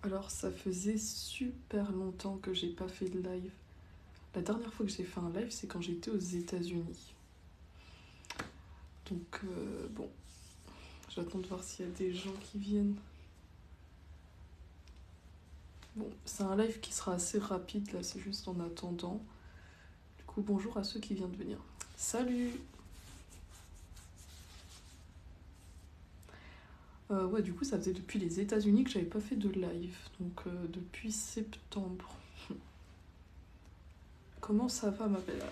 Alors, ça faisait super longtemps que j'ai pas fait de live. La dernière fois que j'ai fait un live, c'est quand j'étais aux États-Unis. Donc, bon, j'attends de voir s'il y a des gens qui viennent. Bon, c'est un live qui sera assez rapide, là, c'est juste en attendant. Du coup, bonjour à ceux qui viennent de venir. Salut! Ouais, du coup, ça faisait depuis les États-Unis que j'avais pas fait de live. Donc, depuis septembre. Comment ça va, ma belle?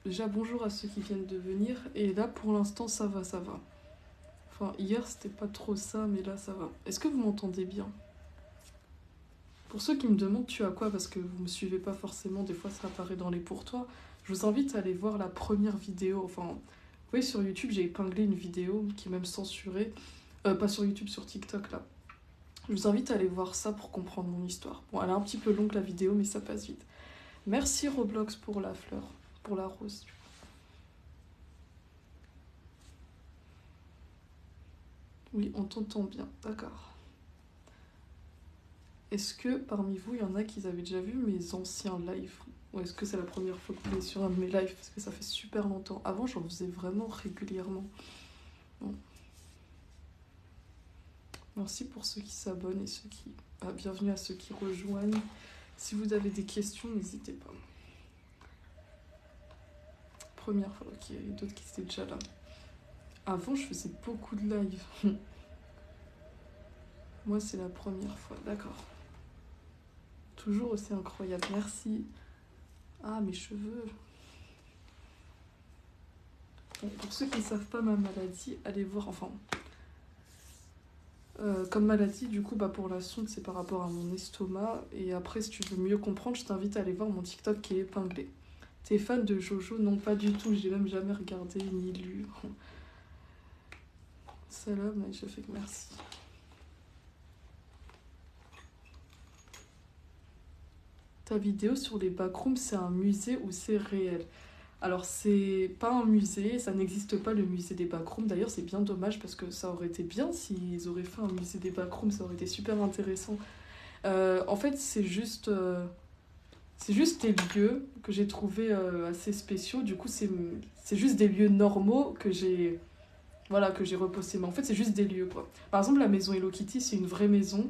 Déjà, bonjour à ceux qui viennent de venir. Et là, pour l'instant, ça va, ça va. Enfin, hier, c'était pas trop ça, mais là, ça va. Est-ce que vous m'entendez bien? Pour ceux qui me demandent tu as quoi, parce que vous me suivez pas forcément, des fois ça apparaît dans les pour toi, je vous invite à aller voir la première vidéo. Enfin, vous voyez, sur YouTube, j'ai épinglé une vidéo qui est même censurée. Pas sur YouTube, sur TikTok, là. Je vous invite à aller voir ça pour comprendre mon histoire. Bon, elle est un petit peu longue, la vidéo, mais ça passe vite. Merci Roblox pour la fleur, pour la rose. Oui, on t'entend bien, d'accord. Est-ce que parmi vous, il y en a qui avaient déjà vu mes anciens lives? Ou est-ce que c'est la première fois que vous êtes sur un de mes lives? Parce que ça fait super longtemps. Avant, j'en faisais vraiment régulièrement. Bon. Merci pour ceux qui s'abonnent et ceux qui... Ah, bienvenue à ceux qui rejoignent. Si vous avez des questions, n'hésitez pas. Première fois, ok, il y a d'autres qui étaient déjà là. Avant, je faisais beaucoup de lives. Moi, c'est la première fois, d'accord. Toujours aussi incroyable, merci. Ah, mes cheveux. Bon, pour ceux qui ne savent pas ma maladie, allez voir, enfin... comme maladie, du coup, bah, pour la sonde, c'est par rapport à mon estomac. Et après, si tu veux mieux comprendre, je t'invite à aller voir mon TikTok qui est épinglé. T'es fan de Jojo? Non, pas du tout, j'ai même jamais regardé ni lu. Salam, je fais que merci. Ta vidéo sur les backrooms, c'est un musée ou c'est réel? Alors, c'est pas un musée, ça n'existe pas le musée des backrooms. D'ailleurs, c'est bien dommage parce que ça aurait été bien s'ils auraient fait un musée des backrooms, ça aurait été super intéressant. En fait, c'est juste des lieux que j'ai trouvés assez spéciaux. Du coup, c'est juste des lieux normaux que j'ai voilà, que j'ai repostés. Mais en fait, c'est juste des lieux, quoi. Par exemple, la maison Hello Kitty, c'est une vraie maison.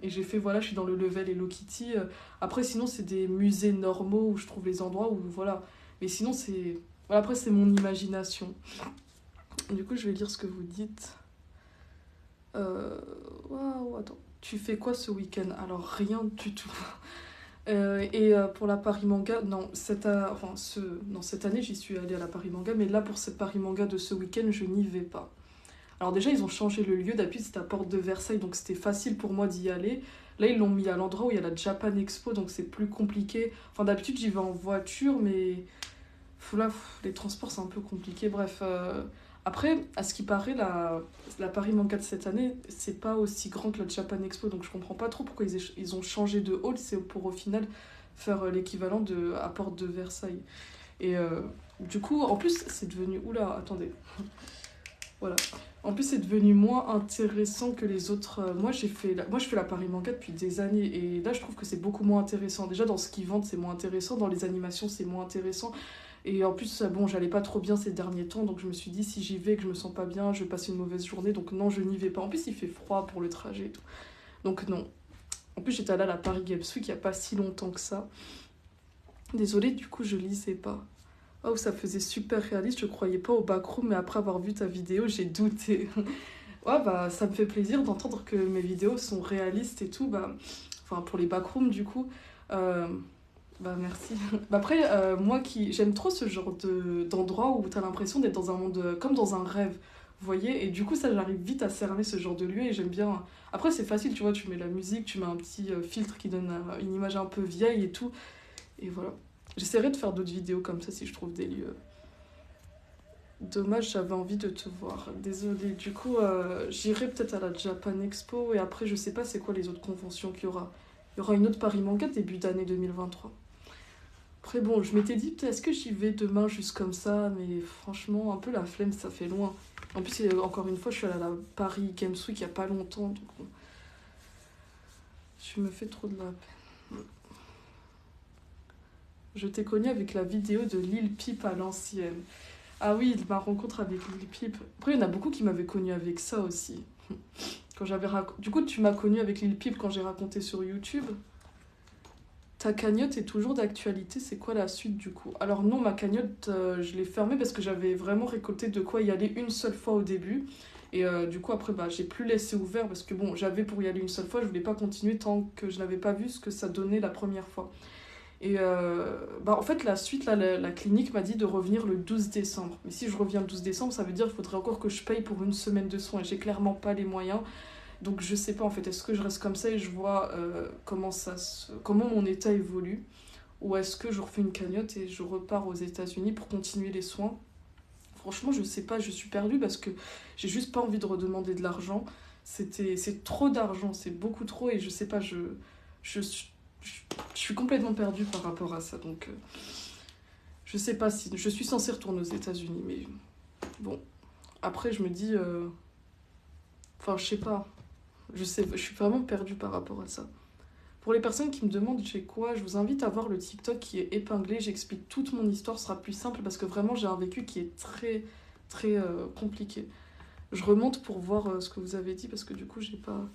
Et j'ai fait, voilà, je suis dans le level Hello Kitty. Après, sinon, c'est des musées normaux où je trouve les endroits où, voilà. Mais sinon, c'est... Voilà, après, c'est mon imagination. Du coup, je vais lire ce que vous dites. Waouh, attends. Tu fais quoi ce week-end? Alors, rien du tout. Pour la Paris Manga, non, non, cette année, j'y suis allée à la Paris Manga. Mais là, pour cette Paris Manga de ce week-end, je n'y vais pas. Alors déjà, ils ont changé le lieu. D'habitude, c'était à Porte de Versailles, donc c'était facile pour moi d'y aller. Là, ils l'ont mis à l'endroit où il y a la Japan Expo, donc c'est plus compliqué. Enfin, d'habitude, j'y vais en voiture, mais là, les transports, c'est un peu compliqué. Bref, après, à ce qui paraît, la Paris Manga de cette année, c'est pas aussi grand que la Japan Expo, donc je comprends pas trop pourquoi ils ont changé de hall. C'est pour au final faire l'équivalent de à Porte de Versailles. Et du coup, en plus, c'est devenu... Oula, attendez. Voilà. En plus, c'est devenu moins intéressant que les autres. Moi, je fais la Paris Manga depuis des années. Et là, je trouve que c'est beaucoup moins intéressant. Déjà, dans ce qu'ils vendent, c'est moins intéressant. Dans les animations, c'est moins intéressant. Et en plus, bon, j'allais pas trop bien ces derniers temps. Donc, je me suis dit, si j'y vais, que je me sens pas bien, je vais passer une mauvaise journée. Donc, non, je n'y vais pas. En plus, il fait froid pour le trajet et tout. Donc, non. En plus, j'étais allée à la Paris Games Week il y a pas si longtemps que ça. Désolée, du coup, je lisais pas. Oh, ça faisait super réaliste, je croyais pas au backroom, mais après avoir vu ta vidéo, j'ai douté. Ouais, bah, ça me fait plaisir d'entendre que mes vidéos sont réalistes et tout, bah, enfin, pour les backrooms, du coup. Euh, Bah, merci. Bah, après, moi qui j'aime trop ce genre d'endroit où t'as l'impression d'être dans un monde, comme dans un rêve, vous voyez? Et du coup, ça, j'arrive vite à cerner ce genre de lieu et j'aime bien. Après, c'est facile, tu vois, tu mets la musique, tu mets un petit filtre qui donne une image un peu vieille et tout. Et voilà. J'essaierai de faire d'autres vidéos comme ça si je trouve des lieux. Dommage, j'avais envie de te voir. Désolée. Du coup, j'irai peut-être à la Japan Expo et après, je sais pas c'est quoi les autres conventions qu'il y aura. Il y aura une autre Paris Manga début d'année 2023. Après, bon, je m'étais dit, peut-être est-ce que j'y vais demain juste comme ça, mais franchement, un peu la flemme, ça fait loin. En plus, encore une fois, je suis allée à la Paris Games Week il y a pas longtemps, donc bon. Tu me fais trop de la peine. Je t'ai connu avec la vidéo de Lil Peep à l'ancienne. Ah oui, ma rencontre avec Lil Peep. Après, il y en a beaucoup qui m'avaient connu avec ça aussi. Quand Du coup, tu m'as connu avec Lil Peep quand j'ai raconté sur YouTube. Ta cagnotte est toujours d'actualité, c'est quoi la suite du coup? Alors non, ma cagnotte, je l'ai fermée parce que j'avais vraiment récolté de quoi y aller une seule fois au début. Et du coup, après, bah, j'ai plus laissé ouvert parce que bon, j'avais pour y aller une seule fois, je voulais pas continuer tant que je n'avais pas vu ce que ça donnait la première fois. Et bah, en fait, la suite, là, la clinique m'a dit de revenir le 12 décembre. Mais si je reviens le 12 décembre, ça veut dire qu'il faudrait encore que je paye pour une semaine de soins. Et j'ai clairement pas les moyens. Donc je sais pas en fait, est-ce que je reste comme ça et je vois comment mon état évolue, ou est-ce que je refais une cagnotte et je repars aux États-Unis pour continuer les soins. Franchement, je sais pas, je suis perdue parce que j'ai juste pas envie de redemander de l'argent. C'est trop d'argent, c'est beaucoup trop et je sais pas, je, suis- je suis complètement perdue par rapport à ça. Donc je sais pas si je suis censée retourner aux États-Unis, mais bon. Après, je me dis, enfin, je sais pas. Je suis vraiment perdue par rapport à ça. Pour les personnes qui me demandent j'ai quoi, je vous invite à voir le TikTok qui est épinglé. J'explique toute mon histoire, ce sera plus simple parce que vraiment j'ai un vécu qui est très très compliqué. Je remonte pour voir ce que vous avez dit parce que du coup j'ai pas.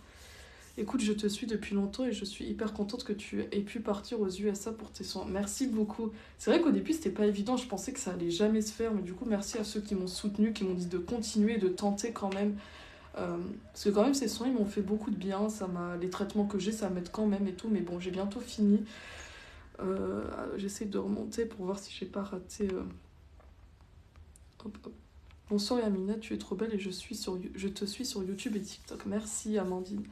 Écoute, je te suis depuis longtemps et je suis hyper contente que tu aies pu partir aux USA pour tes soins. Merci beaucoup. C'est vrai qu'au début c'était pas évident, je pensais que ça allait jamais se faire, mais du coup merci à ceux qui m'ont soutenu, qui m'ont dit de continuer, de tenter quand même. Parce que quand même ces soins ils m'ont fait beaucoup de bien, les traitements que j'ai ça m'aide quand même et tout, mais bon j'ai bientôt fini. J'essaie de remonter pour voir si j'ai pas raté. Hop, hop. Bonsoir Yamina, tu es trop belle et je te suis sur YouTube et TikTok. Merci Amandine.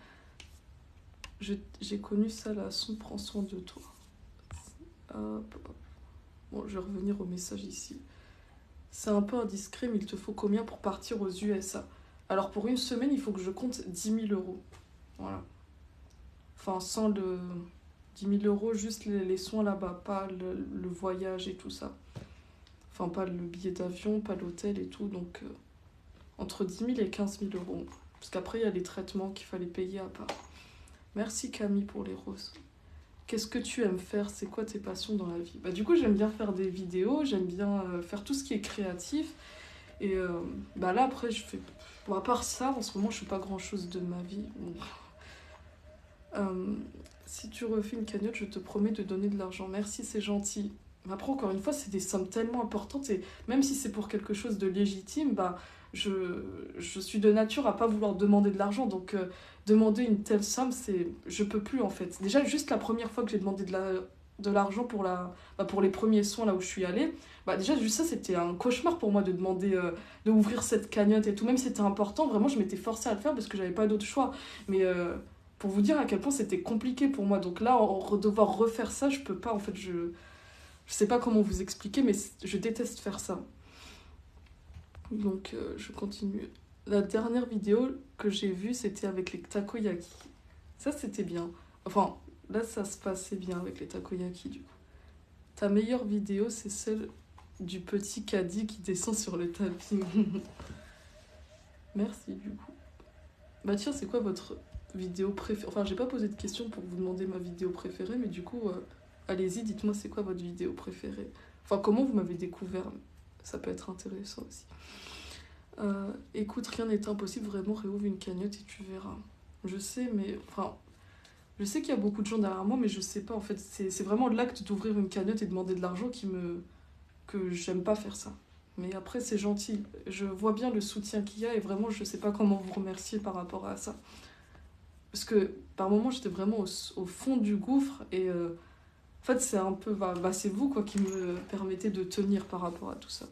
J'ai connu ça là, son prend soin de toi. Hop, hop. Bon, je vais revenir au message ici. C'est un peu indiscret, mais il te faut combien pour partir aux USA? Alors pour une semaine, il faut que je compte 10 000 euros. Voilà. Enfin, sans le 10 000 euros, juste les soins là-bas, pas le voyage et tout ça. Enfin, pas le billet d'avion, pas l'hôtel et tout. Donc, entre 10 000 et 15 000 euros. Parce qu'après, il y a les traitements qu'il fallait payer à part. Merci Camille pour les roses. Qu'est-ce que tu aimes faire? C'est quoi tes passions dans la vie? Bah, du coup, j'aime bien faire des vidéos, j'aime bien faire tout ce qui est créatif. Et bah là, après, je fais. Bon, à part ça, en ce moment, je fais pas grand-chose de ma vie. Bon. Euh, Si tu refais une cagnotte, je te promets de donner de l'argent. Merci, c'est gentil. Mais après, encore une fois, c'est des sommes tellement importantes et même si c'est pour quelque chose de légitime, bah, je suis de nature à pas vouloir demander de l'argent. Donc, demander une telle somme, je peux plus en fait. Déjà, juste la première fois que j'ai demandé de l'argent pour les premiers soins là où je suis allée, bah, déjà, juste ça, c'était un cauchemar pour moi de demander de ouvrir cette cagnotte et tout. Même si c'était important, vraiment, je m'étais forcée à le faire parce que j'avais pas d'autre choix. Mais. Pour vous dire à quel point c'était compliqué pour moi. Donc là, devoir refaire ça, je peux pas. En fait, je sais pas comment vous expliquer, mais je déteste faire ça. Donc, je continue. La dernière vidéo que j'ai vue, c'était avec les takoyaki. Ça, c'était bien. Enfin, là, ça se passait bien avec les takoyaki, du coup. Ta meilleure vidéo, c'est celle du petit caddie qui descend sur le tapis. Merci, du coup. Bah tiens, c'est quoi votre vidéo préférée? Enfin, j'ai pas posé de questions pour vous demander ma vidéo préférée, mais du coup, allez-y, dites-moi c'est quoi votre vidéo préférée. Enfin, comment vous m'avez découvert? Ça peut être intéressant aussi. Écoute, rien n'est impossible, vraiment, réouvre une cagnotte et tu verras. Je sais, mais... Enfin, je sais qu'il y a beaucoup de gens derrière moi, mais je sais pas, en fait, c'est vraiment l'acte d'ouvrir une cagnotte et demander de l'argent que j'aime pas faire ça. Mais après, c'est gentil. Je vois bien le soutien qu'il y a et vraiment, je sais pas comment vous remercier par rapport à ça. Parce que par moments, j'étais vraiment au fond du gouffre et en fait, c'est un peu. C'est vous quoi qui me permettez de tenir par rapport à tout ça.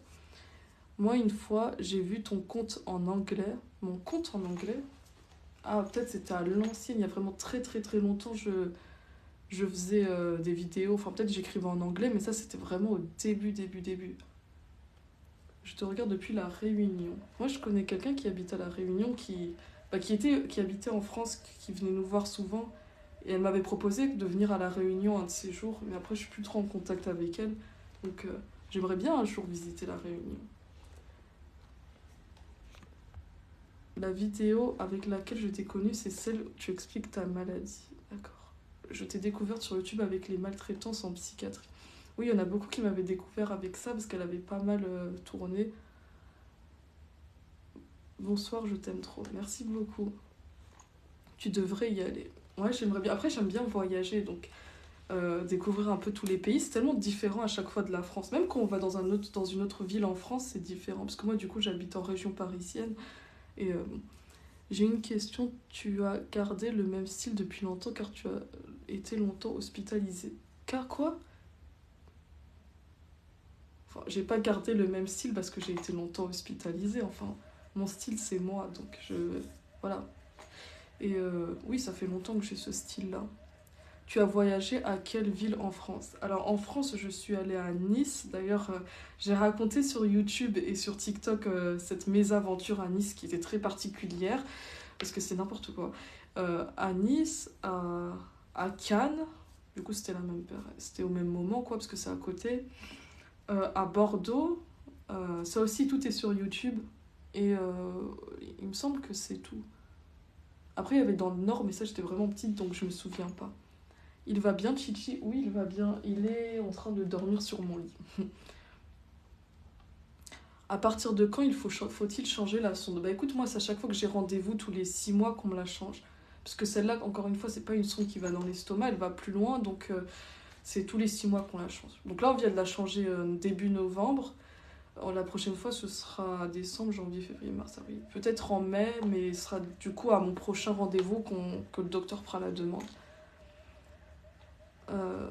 Moi, une fois, j'ai vu ton compte en anglais. Mon compte en anglais? Ah, peut-être c'était à l'ancienne, il y a vraiment très très très longtemps, je faisais des vidéos. Enfin, peut-être j'écrivais en anglais, mais ça, c'était vraiment au début. Je te regarde depuis la Réunion. Moi, je connais quelqu'un qui habite à la Réunion, qui habitait en France, qui venait nous voir souvent. Et elle m'avait proposé de venir à la Réunion un de ces jours, mais après, je suis plus trop en contact avec elle. Donc, j'aimerais bien un jour visiter la Réunion. La vidéo avec laquelle je t'ai connue, c'est celle où tu expliques ta maladie. D'accord. je t'ai découverte sur YouTube avec les maltraitances en psychiatrie. Oui, il y en a beaucoup qui m'avaient découvert avec ça parce qu'elle avait pas mal tourné. Bonsoir, je t'aime trop. Merci beaucoup. Tu devrais y aller. Ouais, j'aimerais bien. Après, j'aime bien voyager, donc découvrir un peu tous les pays. C'est tellement différent à chaque fois de la France. Même quand on va dans une autre ville en France, c'est différent. Parce que moi, du coup, j'habite en région parisienne. Et j'ai une question. Tu as gardé le même style depuis longtemps car tu as été longtemps hospitalisé. Car quoi? Enfin, j'ai pas gardé le même style parce que j'ai été longtemps hospitalisée. Enfin, mon style, c'est moi. Donc, voilà. Et oui, ça fait longtemps que j'ai ce style-là. Tu as voyagé à quelle ville en France? Alors en France, je suis allée à Nice. D'ailleurs, j'ai raconté sur YouTube et sur TikTok cette mésaventure à Nice qui était très particulière, parce que c'est n'importe quoi. À Nice, à Cannes, du coup c'était au même moment, quoi, parce que c'est à côté. À Bordeaux, ça aussi tout est sur YouTube. Et il me semble que c'est tout. Après, il y avait dans le Nord, mais ça j'étais vraiment petite, donc je me souviens pas. Il va bien, Chichi? Oui, il va bien. Il est en train de dormir sur mon lit. À partir de quand faut-il changer la sonde? Bah écoute, moi, c'est à chaque fois que j'ai rendez-vous tous les 6 mois qu'on me la change. Parce que celle-là, encore une fois, c'est pas une sonde qui va dans l'estomac, elle va plus loin, donc c'est tous les 6 mois qu'on la change. Donc là, on vient de la changer début novembre. La prochaine fois, ce sera décembre, janvier, février, mars, avril. Peut-être en mai, mais ce sera du coup à mon prochain rendez-vous que le docteur fera la demande. Euh,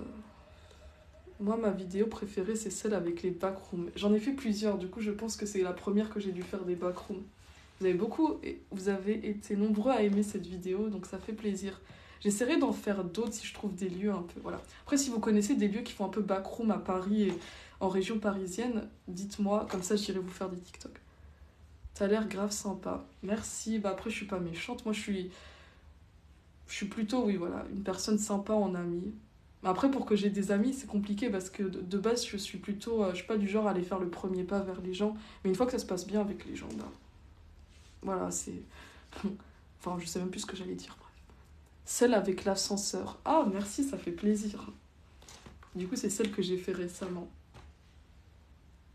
Moi, ma vidéo préférée, c'est celle avec les backrooms. J'en ai fait plusieurs, du coup, je pense que c'est la première que j'ai dû faire des backrooms. Vous avez été nombreux à aimer cette vidéo, donc ça fait plaisir. J'essaierai d'en faire d'autres si je trouve des lieux un peu, voilà. Après, si vous connaissez des lieux qui font un peu backroom à Paris et en région parisienne, dites-moi, comme ça, j'irai vous faire des TikTok. T'as l'air grave sympa. Merci. Bah après, je suis pas méchante. Moi, je suis plutôt, oui, voilà, une personne sympa en ami. Mais après, pour que j'ai des amis, c'est compliqué parce que de base, je suis plutôt. Je suis pas du genre à aller faire le premier pas vers les gens. Mais une fois que ça se passe bien avec les gens, bah, voilà, c'est. Enfin, je sais même plus ce que j'allais dire. Bref. Celle avec l'ascenseur. Ah, merci, ça fait plaisir. Du coup, c'est celle que j'ai fait récemment.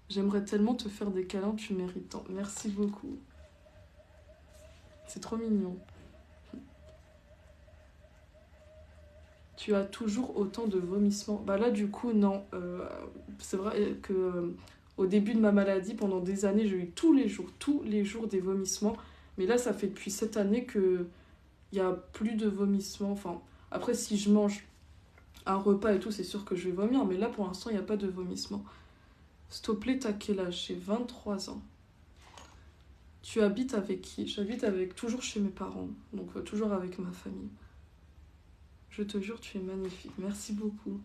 J'aimerais tellement te faire des câlins, tu mérites tant. Merci beaucoup. C'est trop mignon. Tu as toujours autant de vomissements? Bah là, du coup, non. C'est vrai que au début de ma maladie, pendant des années, j'ai eu tous les jours des vomissements. Mais là, ça fait depuis cette année que il y a plus de vomissements. Enfin, après, si je mange un repas et tout, c'est sûr que je vais vomir. Mais là, pour l'instant, il n'y a pas de vomissement. S'il te plaît, t'as quel âge? J'ai 23 ans. Tu habites avec qui? J'habite avec toujours chez mes parents. Donc, toujours avec ma famille. Je te jure, tu es magnifique. Merci beaucoup.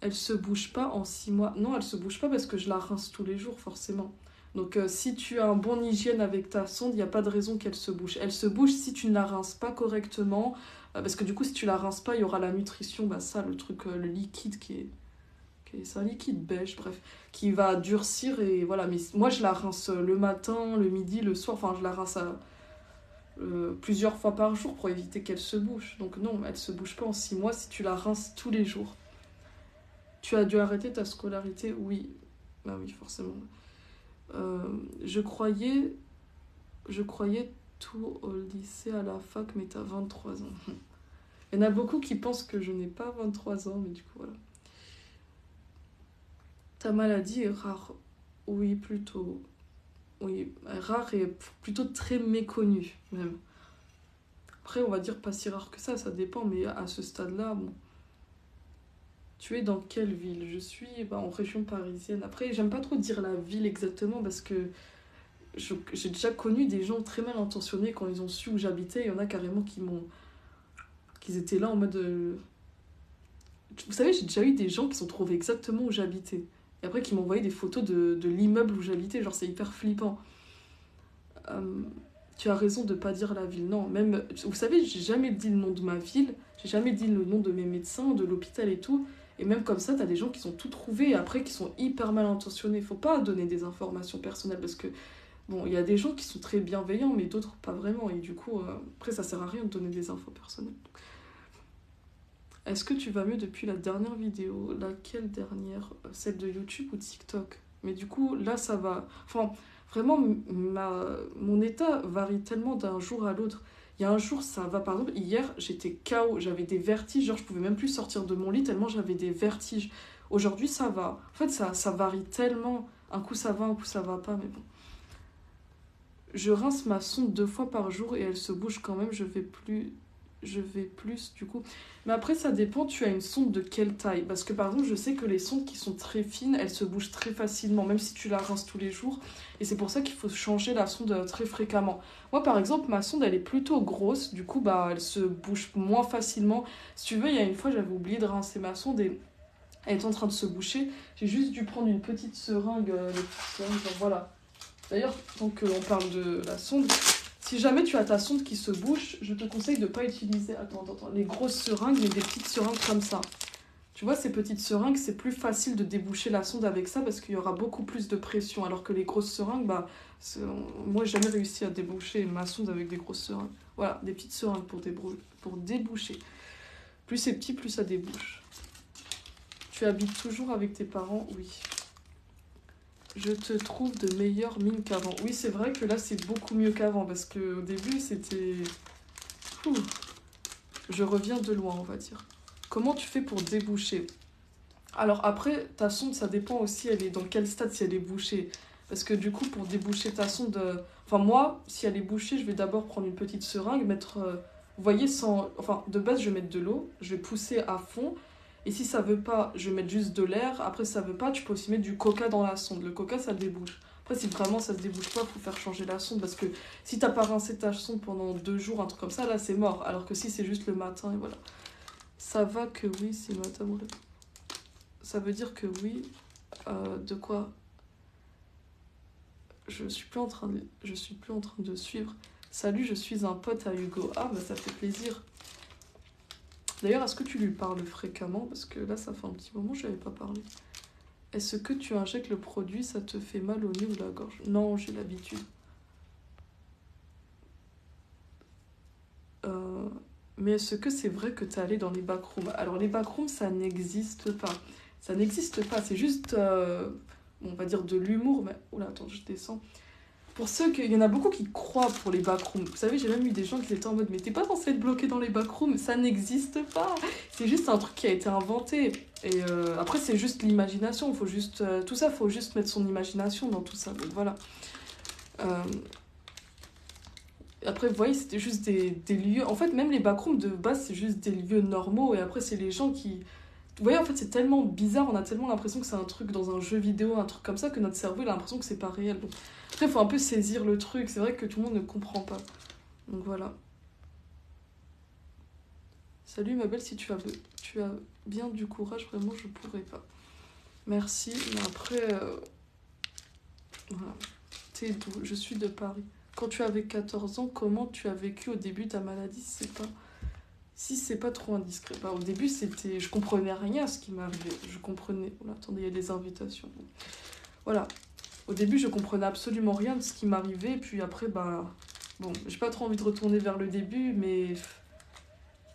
Elle se bouge pas en 6 mois. Non, elle se bouge pas parce que je la rince tous les jours, forcément. Donc, si tu as un bon hygiène avec ta sonde, il n'y a pas de raison qu'elle se bouge. Elle se bouge si tu ne la rinces pas correctement. Parce que du coup, si tu la rinces pas, il y aura la nutrition. Bah, ça, le truc, le liquide c'est un liquide beige, bref, qui va durcir. Et voilà. Mais moi, je la rince le matin, le midi, le soir. Enfin, je la rince plusieurs fois par jour pour éviter qu'elle se bouge. Donc, non, elle se bouge pas en 6 mois si tu la rinces tous les jours. Tu as dû arrêter ta scolarité? Oui. Bah oui, forcément. Euh, je croyais, je croyais tout au lycée, à la fac, mais t'as 23 ans. Il y en a beaucoup qui pensent que je n'ai pas 23 ans, mais du coup, voilà. Ta maladie est rare. Oui, plutôt. Oui, rare et plutôt très méconnue, même. Après, on va dire pas si rare que ça dépend, mais à ce stade-là, bon. Tu es dans quelle ville? Je suis en région parisienne. Après, j'aime pas trop dire la ville exactement parce que j'ai déjà connu des gens très mal intentionnés quand ils ont su où j'habitais. Il y en a carrément qui étaient là en mode. Vous savez, j'ai déjà eu des gens qui sont trouvés exactement où j'habitais. Et après, qui m'ont envoyé des photos de l'immeuble où j'habitais. Genre, c'est hyper flippant. Euh, Tu as raison de pas dire la ville. Non, même. Vous savez, j'ai jamais dit le nom de ma ville. J'ai jamais dit le nom de mes médecins, de l'hôpital et tout. Et même comme ça, t'as des gens qui sont tout trouvés et après qui sont hyper mal intentionnés. Faut pas donner des informations personnelles parce que, bon, il y a des gens qui sont très bienveillants, mais d'autres pas vraiment. Et du coup, après, ça sert à rien de donner des infos personnelles. Est-ce que tu vas mieux depuis la dernière vidéo? Laquelle dernière? Celle de YouTube ou TikTok? Mais du coup, là, ça va. Enfin, vraiment, mon état varie tellement d'un jour à l'autre. Il y a un jour, ça va. Par exemple, hier, j'étais KO, j'avais des vertiges. Genre, je pouvais même plus sortir de mon lit tellement j'avais des vertiges. Aujourd'hui, ça va. En fait, ça varie tellement. Un coup, ça va, un coup, ça va pas. Mais bon. Je rince ma sonde 2 fois par jour et elle se bouge quand même. Je vais plus du coup. Mais après, ça dépend, tu as une sonde de quelle taille? Parce que par exemple, je sais que les sondes qui sont très fines, elles se bougent très facilement, même si tu la rinces tous les jours. Et c'est pour ça qu'il faut changer la sonde très fréquemment. Moi, par exemple, ma sonde, elle est plutôt grosse, du coup, bah, elle se bouge moins facilement. Si tu veux, il y a une fois, j'avais oublié de rincer ma sonde et elle est en train de se boucher. J'ai juste dû prendre une petite seringue, les petites seringues, genre voilà. D'ailleurs, tant qu'on parle de la sonde, si jamais tu as ta sonde qui se bouche, je te conseille de ne pas utiliser les grosses seringues, mais des petites seringues comme ça. Tu vois, ces petites seringues, c'est plus facile de déboucher la sonde avec ça parce qu'il y aura beaucoup plus de pression. Alors que les grosses seringues, bah, moi, j'ai jamais réussi à déboucher ma sonde avec des grosses seringues. Voilà, des petites seringues pour déboucher. Plus c'est petit, plus ça débouche. Tu habites toujours avec tes parents? Oui. Je te trouve de meilleure mine qu'avant. Oui, c'est vrai que là, c'est beaucoup mieux qu'avant, parce qu'au début, c'était... Ouh. Je reviens de loin, on va dire. Comment tu fais pour déboucher? Alors après, ta sonde, ça dépend aussi, elle est dans quel stade, si elle est bouchée. Parce que du coup, pour déboucher ta sonde... Enfin, moi, si elle est bouchée, je vais d'abord prendre une petite seringue, mettre... Vous voyez, sans... Enfin, de base, je vais mettre de l'eau, je vais pousser à fond, et si ça veut pas, je vais mettre juste de l'air. Après, ça veut pas, tu peux aussi mettre du coca dans la sonde. Le coca, ça débouche. Après, si vraiment ça se débouche pas, faut faire changer la sonde. Parce que si t'as pas rincé ta sonde pendant 2 jours, un truc comme ça, là, c'est mort. Alors que si c'est juste le matin, et voilà. Ça va que oui, si madame... Ça veut dire que oui. De quoi? Je suis plus en train de suivre. Salut, je suis un pote à Hugo. Ah, bah ça fait plaisir. D'ailleurs, est-ce que tu lui parles fréquemment? Parce que là, ça fait un petit moment que je n'avais pas parlé. Est-ce que tu injectes le produit, ça te fait mal au nez ou la gorge? Non, j'ai l'habitude. Mais est-ce que c'est vrai que tu es allé dans les backrooms? Alors, les backrooms, ça n'existe pas. Ça n'existe pas, c'est juste, on va dire de l'humour. Mais... Oula, attends, je descends. Pour ceux il y en a beaucoup qui croient pour les backrooms. Vous savez, j'ai même eu des gens qui étaient en mode mais t'es pas censé être bloqué dans les backrooms, ça n'existe pas. C'est juste un truc qui a été inventé. Et après, c'est juste l'imagination. Faut juste tout ça, faut juste mettre son imagination dans tout ça. Donc voilà. Après, vous voyez, c'était juste des lieux. En fait, même les backrooms de base, c'est juste des lieux normaux. Et après, c'est les gens qui. Vous voyez, en fait, c'est tellement bizarre, on a tellement l'impression que c'est un truc dans un jeu vidéo, un truc comme ça, que notre cerveau, il a l'impression que c'est pas réel. Donc, après, il faut un peu saisir le truc. C'est vrai que tout le monde ne comprend pas. Donc voilà. Salut ma belle, si tu as bien du courage, vraiment, je pourrais pas. Merci, mais après, voilà. T'es d'où? Je suis de Paris. Quand tu avais 14 ans, comment tu as vécu au début ta maladie? Si c'est pas trop indiscret. Bah, au début, c'était... Je comprenais rien à ce qui m'arrivait. Je comprenais... Oh là, attendez, il y a des invitations. Voilà. Au début, je comprenais absolument rien de ce qui m'arrivait. Puis après, bah... Bon, j'ai pas trop envie de retourner vers le début, mais...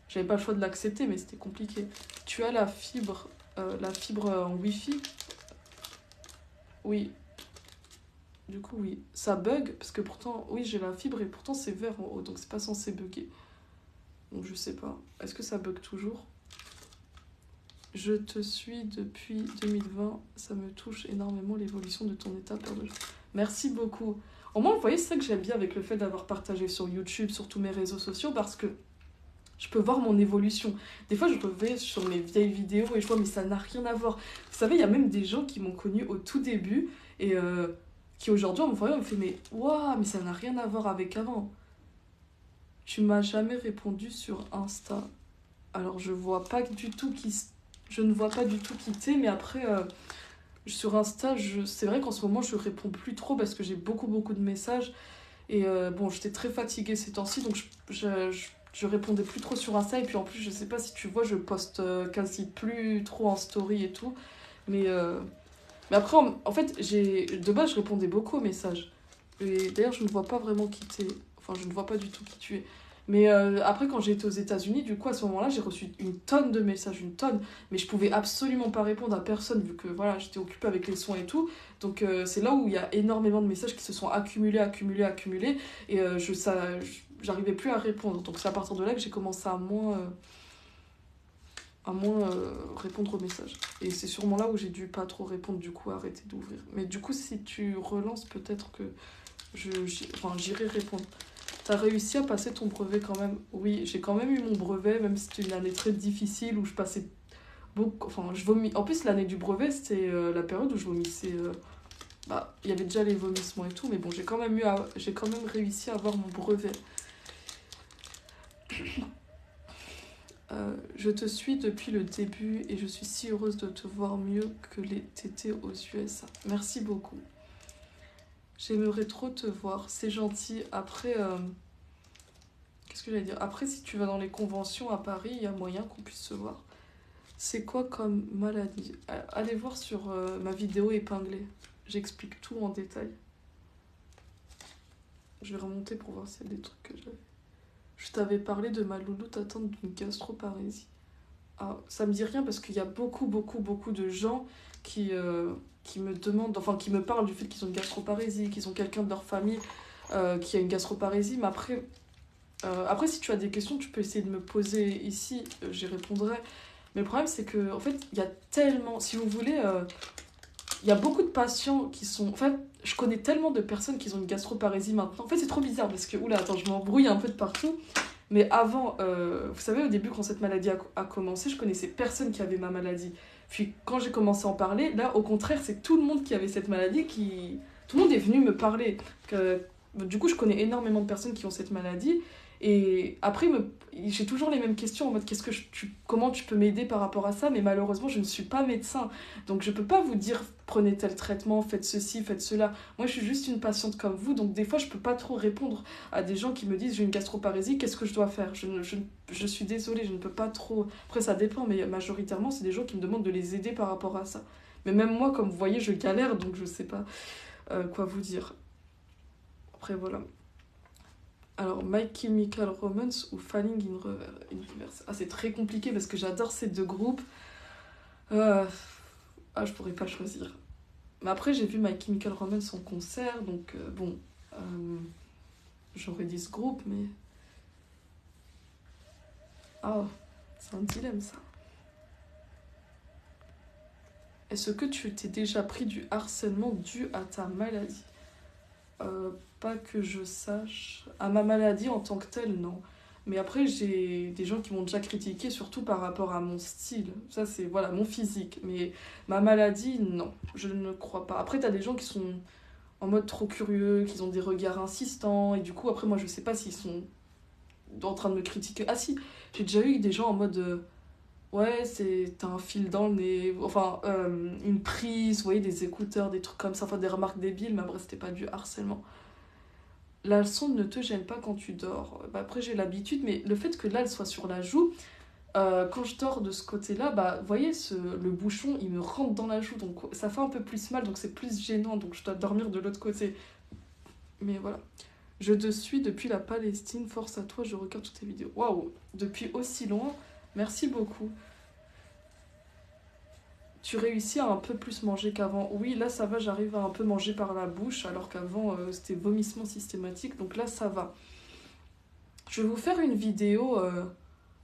J'avais pas le choix de l'accepter, mais c'était compliqué. Tu as la fibre en Wi-Fi? Oui. Du coup, oui. Ça bug, parce que pourtant... Oui, j'ai la fibre et pourtant c'est vert en haut, donc c'est pas censé bugger. Donc je sais pas. Est-ce que ça bug toujours? Je te suis depuis 2020. Ça me touche énormément l'évolution de ton état perdu. Merci beaucoup. Au moins, vous voyez, c'est ça que j'aime bien avec le fait d'avoir partagé sur YouTube, sur tous mes réseaux sociaux, parce que je peux voir mon évolution. Des fois, je reviens sur mes vieilles vidéos et je vois, mais ça n'a rien à voir. Vous savez, il y a même des gens qui m'ont connue au tout début et qui aujourd'hui, en me voyant, me fait, mais waouh, mais ça n'a rien à voir avec avant. Tu m'as jamais répondu sur Insta. Alors, je vois pas du tout je ne vois pas du tout qui t'es, mais après, sur Insta, c'est vrai qu'en ce moment, je réponds plus trop parce que j'ai beaucoup de messages. Et bon, j'étais très fatiguée ces temps-ci, donc je répondais plus trop sur Insta. Et puis en plus, je sais pas si tu vois, je poste quasi plus trop en story et tout. Mais après, en fait, de base, je répondais beaucoup aux messages. Et d'ailleurs, je ne vois pas vraiment qui t'es. Enfin, je ne vois pas du tout qui tu es. Mais après, quand j'ai été aux États-Unis, du coup, à ce moment-là, j'ai reçu une tonne de messages, une tonne. Mais je pouvais absolument pas répondre à personne, vu que voilà, j'étais occupée avec les soins et tout. Donc, c'est là où il y a énormément de messages qui se sont accumulés, accumulés, accumulés. Et j'arrivais plus à répondre. Donc, c'est à partir de là que j'ai commencé à moins répondre aux messages. Et c'est sûrement là où j'ai dû pas trop répondre, du coup, arrêter d'ouvrir. Mais du coup, si tu relances, peut-être que j'irai répondre. T'as réussi à passer ton brevet quand même? Oui, j'ai quand même eu mon brevet, même si c'était une année très difficile où je passais beaucoup. Enfin, je vomis. En plus, l'année du brevet, c'était la période où je vomissais. Bah, il y avait déjà les vomissements et tout, mais bon, j'ai quand même réussi à avoir mon brevet. Je te suis depuis le début et je suis si heureuse de te voir mieux que les tétés aux USA. Merci beaucoup. J'aimerais trop te voir, c'est gentil. Après, qu'est-ce que j'allais dire? Après, si tu vas dans les conventions à Paris, il y a moyen qu'on puisse se voir. C'est quoi comme maladie? Allez voir sur ma vidéo épinglée. J'explique tout en détail. Je vais remonter pour voir s'il y a des trucs que j'avais. Je t'avais parlé de ma louloute atteinte d'une gastroparésie. Ah, ça me dit rien parce qu'il y a beaucoup, beaucoup, beaucoup de gens qui me demandent, enfin qui me parlent du fait qu'ils ont une gastroparésie, qu'ils ont quelqu'un de leur famille qui a une gastroparésie. Mais après, si tu as des questions, tu peux essayer de me poser ici, j'y répondrai. Mais le problème, c'est que, en fait, il y a tellement, si vous voulez, il y a beaucoup de patients qui sont. En fait, je connais tellement de personnes qui ont une gastroparésie maintenant. En fait, c'est trop bizarre parce que, oula, attends, je m'embrouille un peu de partout. Mais avant, vous savez, au début, quand cette maladie a commencé, je connaissais personne qui avait ma maladie. Puis quand j'ai commencé à en parler, là, au contraire, c'est tout le monde qui avait cette maladie qui. Tout le monde est venu me parler. Du coup, je connais énormément de personnes qui ont cette maladie. Et après, j'ai toujours les mêmes questions en mode comment tu peux m'aider par rapport à ça, mais malheureusement, je ne suis pas médecin. Donc, je peux pas vous dire prenez tel traitement, faites ceci, faites cela. Moi, je suis juste une patiente comme vous, donc des fois, je peux pas trop répondre à des gens qui me disent j'ai une gastroparésie, qu'est-ce que je dois faire? Je suis désolée, je ne peux pas trop. Après, ça dépend, mais majoritairement, c'est des gens qui me demandent de les aider par rapport à ça. Mais même moi, comme vous voyez, je galère, donc je sais pas quoi vous dire. Après, voilà. Alors, My Chemical Romance ou Falling in Reverse. Ah, c'est très compliqué parce que j'adore ces deux groupes. Je pourrais pas choisir. Mais après, j'ai vu My Chemical Romance en concert, donc bon, j'aurais dit ce groupe, mais. Ah, c'est un dilemme ça. Est-ce que tu t'es déjà pris du harcèlement dû à ta maladie? Pas que je sache. À ma maladie en tant que telle, non. Mais après, j'ai des gens qui m'ont déjà critiqué, surtout par rapport à mon style. Ça, c'est voilà, mon physique. Mais ma maladie, non, je ne crois pas. Après, t'as des gens qui sont en mode trop curieux, qui ont des regards insistants. Et du coup, après, moi, je sais pas s'ils sont en train de me critiquer. Ah si, j'ai déjà eu des gens en mode ouais, t'as un fil dans le nez. Enfin, une prise, vous voyez, des écouteurs, des trucs comme ça. Enfin, des remarques débiles, mais après, c'était pas du harcèlement. La sonde ne te gêne pas quand tu dors. Bah, après, j'ai l'habitude, mais le fait que là, elle soit sur la joue, quand je dors de ce côté-là, bah, vous voyez, le bouchon, il me rentre dans la joue, donc ça fait un peu plus mal, donc c'est plus gênant, donc je dois dormir de l'autre côté. Mais voilà. Je te suis depuis la Palestine, force à toi, je regarde toutes tes vidéos. Waouh, depuis aussi loin, merci beaucoup. Tu réussis à un peu plus manger qu'avant. Oui, là ça va, j'arrive à un peu manger par la bouche, alors qu'avant c'était vomissement systématique, donc là ça va. Je vais vous faire une vidéo,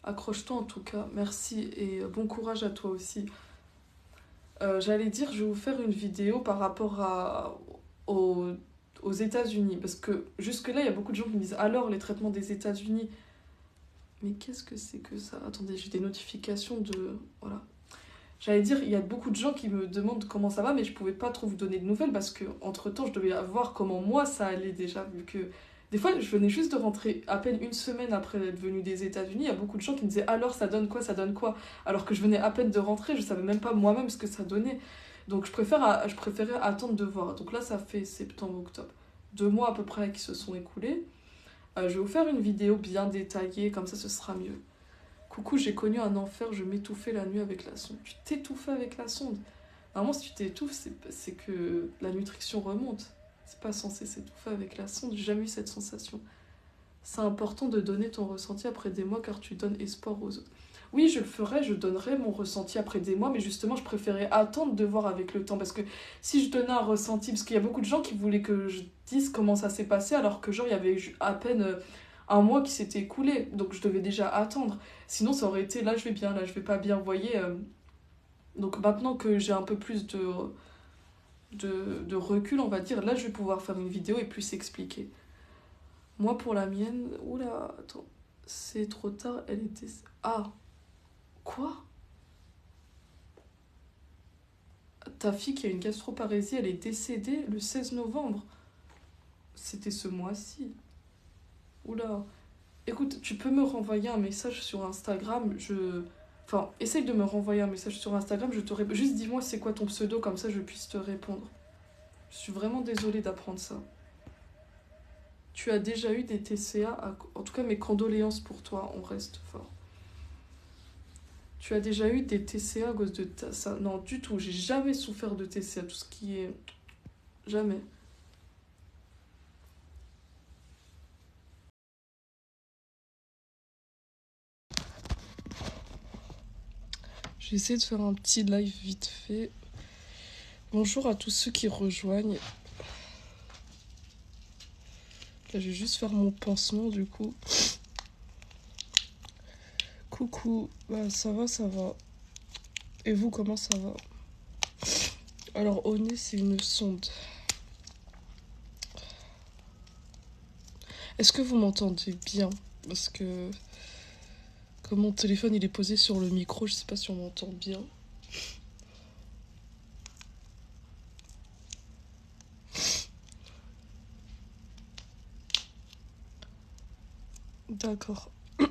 accroche-toi en tout cas, merci et bon courage à toi aussi. J'allais dire, je vais vous faire une vidéo par rapport aux États-Unis, parce que jusque-là, il y a beaucoup de gens qui me disent alors les traitements des États-Unis. Mais qu'est-ce que c'est que ça? Attendez, j'ai des notifications de. Voilà. J'allais dire, il y a beaucoup de gens qui me demandent comment ça va, mais je pouvais pas trop vous donner de nouvelles parce que entre temps, je devais voir comment moi ça allait déjà, vu que des fois, je venais juste de rentrer à peine une semaine après être venue des États-Unis. Il y a beaucoup de gens qui me disaient alors ça donne quoi, ça donne quoi, alors que je venais à peine de rentrer, je savais même pas moi-même ce que ça donnait. Donc je préférais attendre de voir. Donc là, ça fait septembre-octobre. 2 mois à peu près qui se sont écoulés. Je vais vous faire une vidéo bien détaillée, comme ça ce sera mieux. Coucou, j'ai connu un enfer, je m'étouffais la nuit avec la sonde. Tu t'étouffais avec la sonde? Normalement, si tu t'étouffes, c'est que la nutrition remonte. C'est pas censé s'étouffer avec la sonde, j'ai jamais eu cette sensation. C'est important de donner ton ressenti après des mois car tu donnes espoir aux autres. Oui, je le ferai, je donnerai mon ressenti après des mois, mais justement, je préférais attendre de voir avec le temps. Parce que si je donnais un ressenti, parce qu'il y a beaucoup de gens qui voulaient que je dise comment ça s'est passé, alors que genre, il y avait à peine un mois qui s'était écoulé. Donc je devais déjà attendre. Sinon, ça aurait été là, je vais bien, là, je vais pas bien, vous voyez. Donc maintenant que j'ai un peu plus de recul, on va dire, là, je vais pouvoir faire une vidéo et plus expliquer. Moi, pour la mienne, oula, attends, c'est trop tard, elle était... Ah, quoi? Ta fille qui a une gastroparésie, elle est décédée le 16 novembre. C'était ce mois-ci. Oula. Écoute, tu peux me renvoyer un message sur Instagram, Enfin, essaye de me renvoyer un message sur Instagram, je te réponds. Juste dis-moi c'est quoi ton pseudo, comme ça je puisse te répondre. Je suis vraiment désolée d'apprendre ça. Tu as déjà eu des TCA, en tout cas mes condoléances pour toi, on reste fort. Tu as déjà eu des TCA à cause de ça? Non, du tout, j'ai jamais souffert de TCA, tout ce qui est... Jamais. J'ai essayé de faire un petit live vite fait. Bonjour à tous ceux qui rejoignent. Là, je vais juste faire mon pansement du coup. Coucou, bah, ça va, ça va. Et vous, comment ça va? Alors, au nez, c'est une sonde. Est-ce que vous m'entendez bien? Parce que comme mon téléphone il est posé sur le micro, je sais pas si on m'entend bien. D'accord. Là,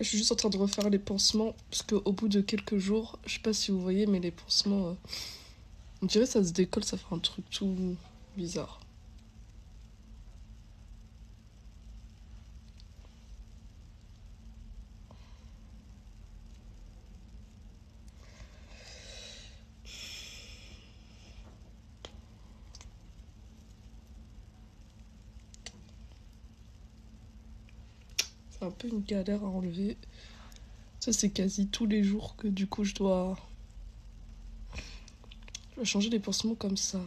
je suis juste en train de refaire les pansements, parce qu'au bout de quelques jours, je sais pas si vous voyez, mais les pansements, on dirait que ça se décolle, ça fait un truc tout bizarre. C'est un peu une galère à enlever. Ça, c'est quasi tous les jours que du coup je dois changer les pansements comme ça.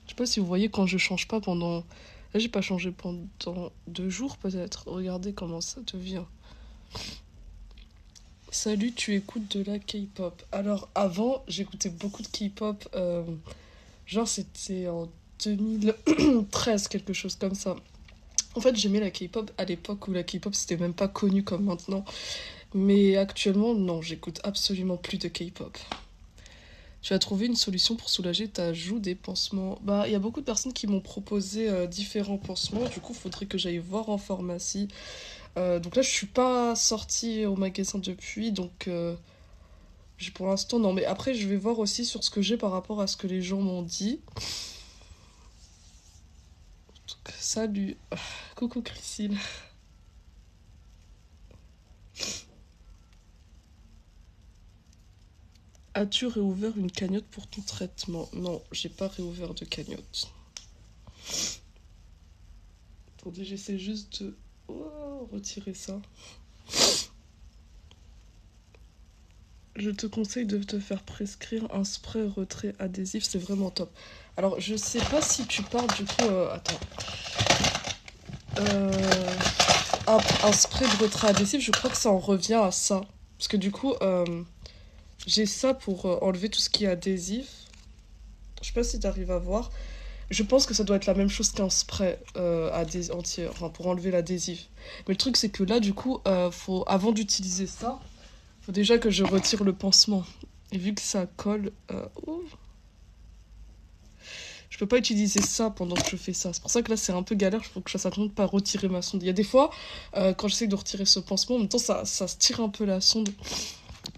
Je sais pas si vous voyez quand je change pas pendant... Là, j'ai pas changé pendant 2 jours peut-être. Regardez comment ça devient. Salut, tu écoutes de la K-pop. Alors avant, j'écoutais beaucoup de K-pop. Genre c'était en 2013, quelque chose comme ça. En fait, j'aimais la K-pop à l'époque où la K-pop c'était même pas connu comme maintenant. Mais actuellement, non, j'écoute absolument plus de K-pop. Tu as trouvé une solution pour soulager ta joue des pansements? Bah, il y a beaucoup de personnes qui m'ont proposé différents pansements. Du coup, faudrait que j'aille voir en pharmacie. Donc là, je suis pas sortie au magasin depuis, donc pour l'instant non. Mais après, je vais voir aussi sur ce que j'ai par rapport à ce que les gens m'ont dit. Donc, salut, coucou Christine. As-tu réouvert une cagnotte pour ton traitement? Non, j'ai pas réouvert de cagnotte. Attendez, j'essaie juste de retirer ça. Je te conseille de te faire prescrire un spray retrait adhésif, c'est vraiment top. Alors, je sais pas si tu parles du coup. Attends. Euh, un spray de retrait adhésif, je crois que ça en revient à ça. Parce que du coup, j'ai ça pour enlever tout ce qui est adhésif. Je sais pas si t'arrives à voir. Je pense que ça doit être la même chose qu'un spray entier, enfin, pour enlever l'adhésif. Mais le truc, c'est que là, du coup, avant d'utiliser ça, faut déjà que je retire le pansement. Et vu que ça colle... je peux pas utiliser ça pendant que je fais ça. C'est pour ça que là, c'est un peu galère. Il faut que je fasse attention de pas retirer ma sonde. Il y a des fois, quand j'essaie de retirer ce pansement, en même temps, ça se tire un peu la sonde.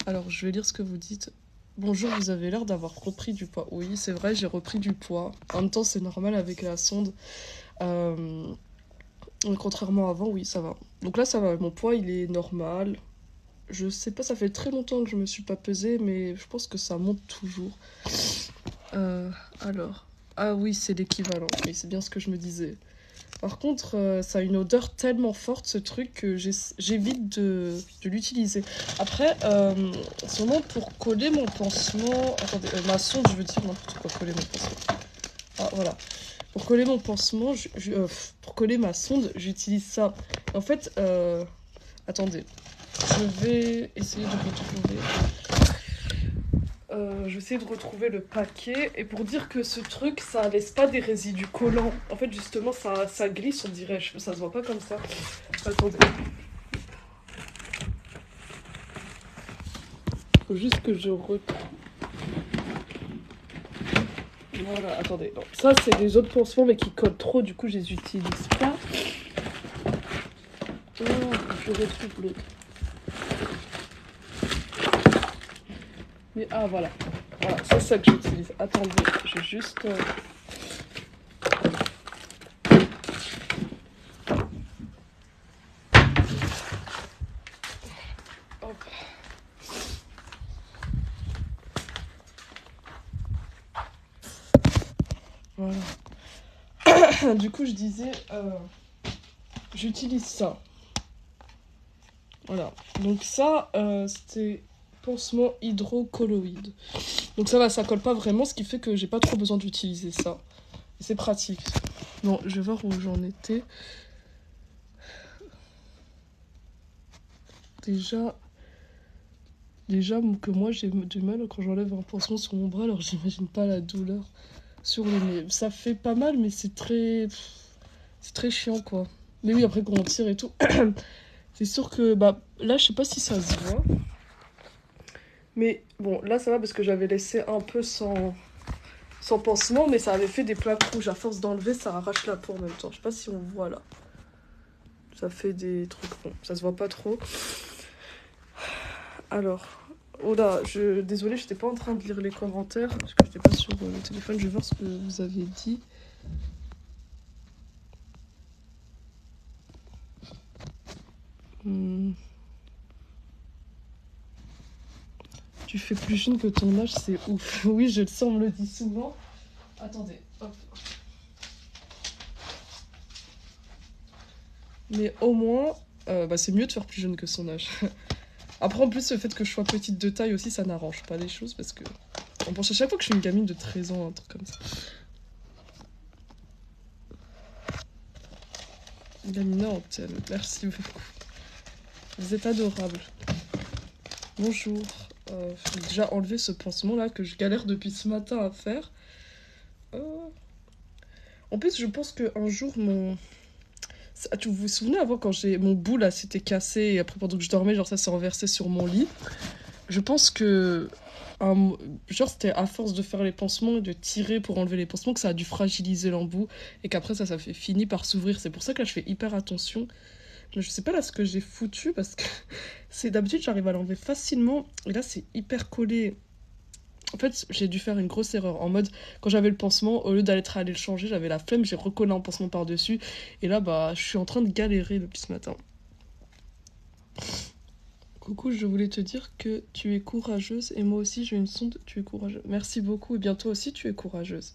Alors, je vais lire ce que vous dites. Bonjour, vous avez l'air d'avoir repris du poids. Oui, c'est vrai, j'ai repris du poids. En même temps, c'est normal avec la sonde. Contrairement à avant, oui, ça va. Donc là, ça va. Mon poids, il est normal. Je sais pas, ça fait très longtemps que je me suis pas pesée, mais je pense que ça monte toujours. Alors. Ah oui, c'est l'équivalent. Oui, c'est bien ce que je me disais. Par contre, ça a une odeur tellement forte, ce truc, que j'évite de l'utiliser. Après, sûrement pour coller mon pansement... Attendez, ma sonde, je veux dire n'importe quoi, coller mon pansement. Ah, voilà. Pour coller mon pansement, pour coller ma sonde, j'utilise ça. En fait, attendez. Je vais essayer de retrouver... je vais essayer de retrouver le paquet. Et pour dire que ce truc, ça laisse pas des résidus collants. En fait, justement, ça glisse, on dirait. Ça se voit pas comme ça. Attendez. Faut juste que je retrouve. Voilà, attendez. Non. Ça, c'est des autres pansements, mais qui collent trop. Du coup, je les utilise pas. Oh, je retrouve l'autre. Mais ah, voilà. Voilà, c'est ça que j'utilise. Attendez, je vais juste... Hop. Voilà. Du coup, je disais... j'utilise ça. Voilà. Donc ça, c'était pansement hydrocolloïde. Donc ça va, ça colle pas vraiment, ce qui fait que j'ai pas trop besoin d'utiliser ça. Et c'est pratique. Bon, je vais voir où j'en étais. Déjà que moi j'ai du mal quand j'enlève un pansement sur mon bras, alors j'imagine pas la douleur sur le nez. Ça fait pas mal, mais c'est très chiant quoi. Mais oui, après quand on tire et tout, c'est sûr que bah là je sais pas si ça se voit. Mais bon, là ça va parce que j'avais laissé un peu sans pansement, mais ça avait fait des plaques rouges. À force d'enlever, ça arrache la peau en même temps. Je sais pas si on voit là. Ça fait des trucs ronds. Ça se voit pas trop. Alors, oh là, désolée, j'étais pas en train de lire les commentaires parce que j'étais pas sur le téléphone. Je vais voir ce que vous avez dit. Tu fais plus jeune que ton âge, c'est ouf. Oui, je le sais, on me le dit souvent. Attendez, hop. Mais au moins, bah, c'est mieux de faire plus jeune que son âge. Après, en plus, le fait que je sois petite de taille aussi, ça n'arrange pas les choses parce que on pense à chaque fois que je suis une gamine de 13 ans, un truc comme ça. Gamina en thème, merci beaucoup. Vous êtes adorables. Bonjour. Faut déjà enlever ce pansement là que je galère depuis ce matin à faire. En plus, je pense qu'un jour, vous vous souvenez avant quand mon bout là s'était cassé et après pendant que je dormais, genre ça s'est renversé sur mon lit. Je pense que genre c'était à force de faire les pansements et de tirer pour enlever les pansements que ça a dû fragiliser l'embout et qu'après ça fait fini par s'ouvrir. C'est pour ça que là je fais hyper attention. Je sais pas là ce que j'ai foutu parce que c'est d'habitude j'arrive à l'enlever facilement et là c'est hyper collé. En fait, j'ai dû faire une grosse erreur. En mode, quand j'avais le pansement, au lieu d'aller le changer, j'avais la flemme, j'ai recollé un pansement par-dessus. Et là, bah, je suis en train de galérer depuis ce matin. Coucou, je voulais te dire que tu es courageuse. Et moi aussi, j'ai une sonde, tu es courageuse. Merci beaucoup. Et bien, toi aussi, tu es courageuse.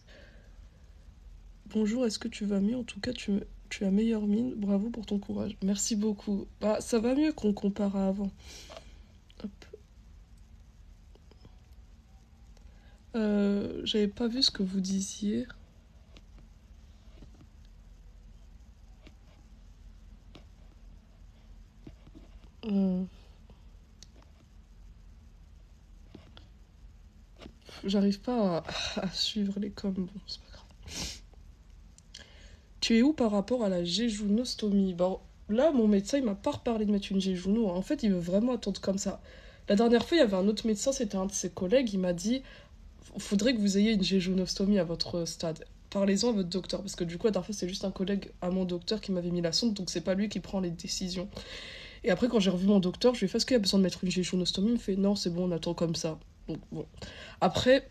Bonjour, est-ce que tu vas mieux? En tout cas, tu as meilleure mine. Bravo pour ton courage. Merci beaucoup. Bah, ça va mieux qu'on compare à avant. Hop. J'avais pas vu ce que vous disiez. J'arrive pas à suivre les coms. Bon, c'est pas grave. Tu es où par rapport à la jéjunostomie? Bon, là, mon médecin, il m'a pas reparlé de mettre une jéjuno. En fait, il veut vraiment attendre comme ça. La dernière fois, il y avait un autre médecin, c'était un de ses collègues, il m'a dit faudrait que vous ayez une jéjunostomie à votre stade. Parlez-en à votre docteur, parce que du coup, la dernière fois, c'est juste un collègue à mon docteur qui m'avait mis la sonde, donc c'est pas lui qui prend les décisions. Et après, quand j'ai revu mon docteur, je lui ai fait est-ce qu'il y a besoin de mettre une jéjunostomie? Il me fait non, c'est bon, on attend comme ça. Donc bon. Après,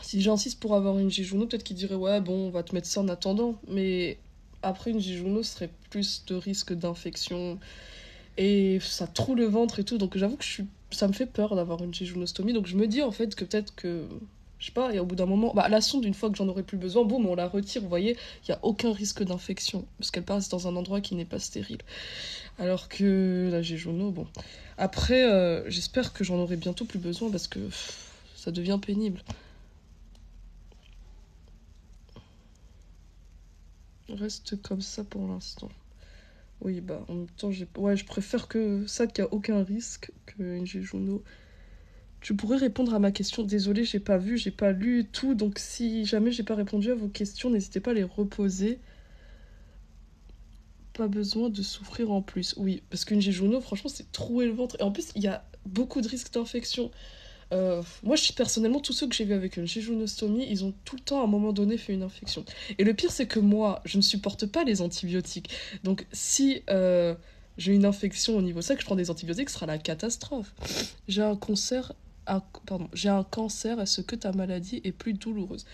si j'insiste pour avoir une Jijuno, peut-être qu'il dirait ouais, bon, on va te mettre ça en attendant. Mais après, une Jijuno serait plus de risque d'infection et ça troue le ventre et tout. Donc j'avoue que ça me fait peur d'avoir une Jijunostomie. Donc je me dis en fait que peut-être que Je sais pas, et au bout d'un moment, bah, la sonde, une fois que j'en aurai plus besoin, boum, on la retire, vous voyez, il n'y a aucun risque d'infection, parce qu'elle passe dans un endroit qui n'est pas stérile. Alors que la Géjono, bon. Après, j'espère que j'en aurai bientôt plus besoin, parce que ça devient pénible. Reste comme ça pour l'instant. Oui, bah, en même temps, ouais, je préfère que ça, qu'il n'y a aucun risque, qu'une Géjono. Tu pourrais répondre à ma question. Désolée, j'ai pas vu, j'ai pas lu tout, donc si jamais j'ai pas répondu à vos questions, n'hésitez pas à les reposer. Pas besoin de souffrir en plus. Oui, parce qu'une Géjono, franchement, c'est trouer le ventre. Et en plus, il y a beaucoup de risques d'infection. Moi, personnellement, tous ceux que j'ai vus avec une jéjunostomie, ils ont tout le temps, à un moment donné, fait une infection. Et le pire, c'est que moi, je ne supporte pas les antibiotiques. Donc, si j'ai une infection au niveau sec, je prends des antibiotiques, ce sera la catastrophe. J'ai un cancer. Pardon, j'ai un cancer. Est-ce que ta maladie est plus douloureuse?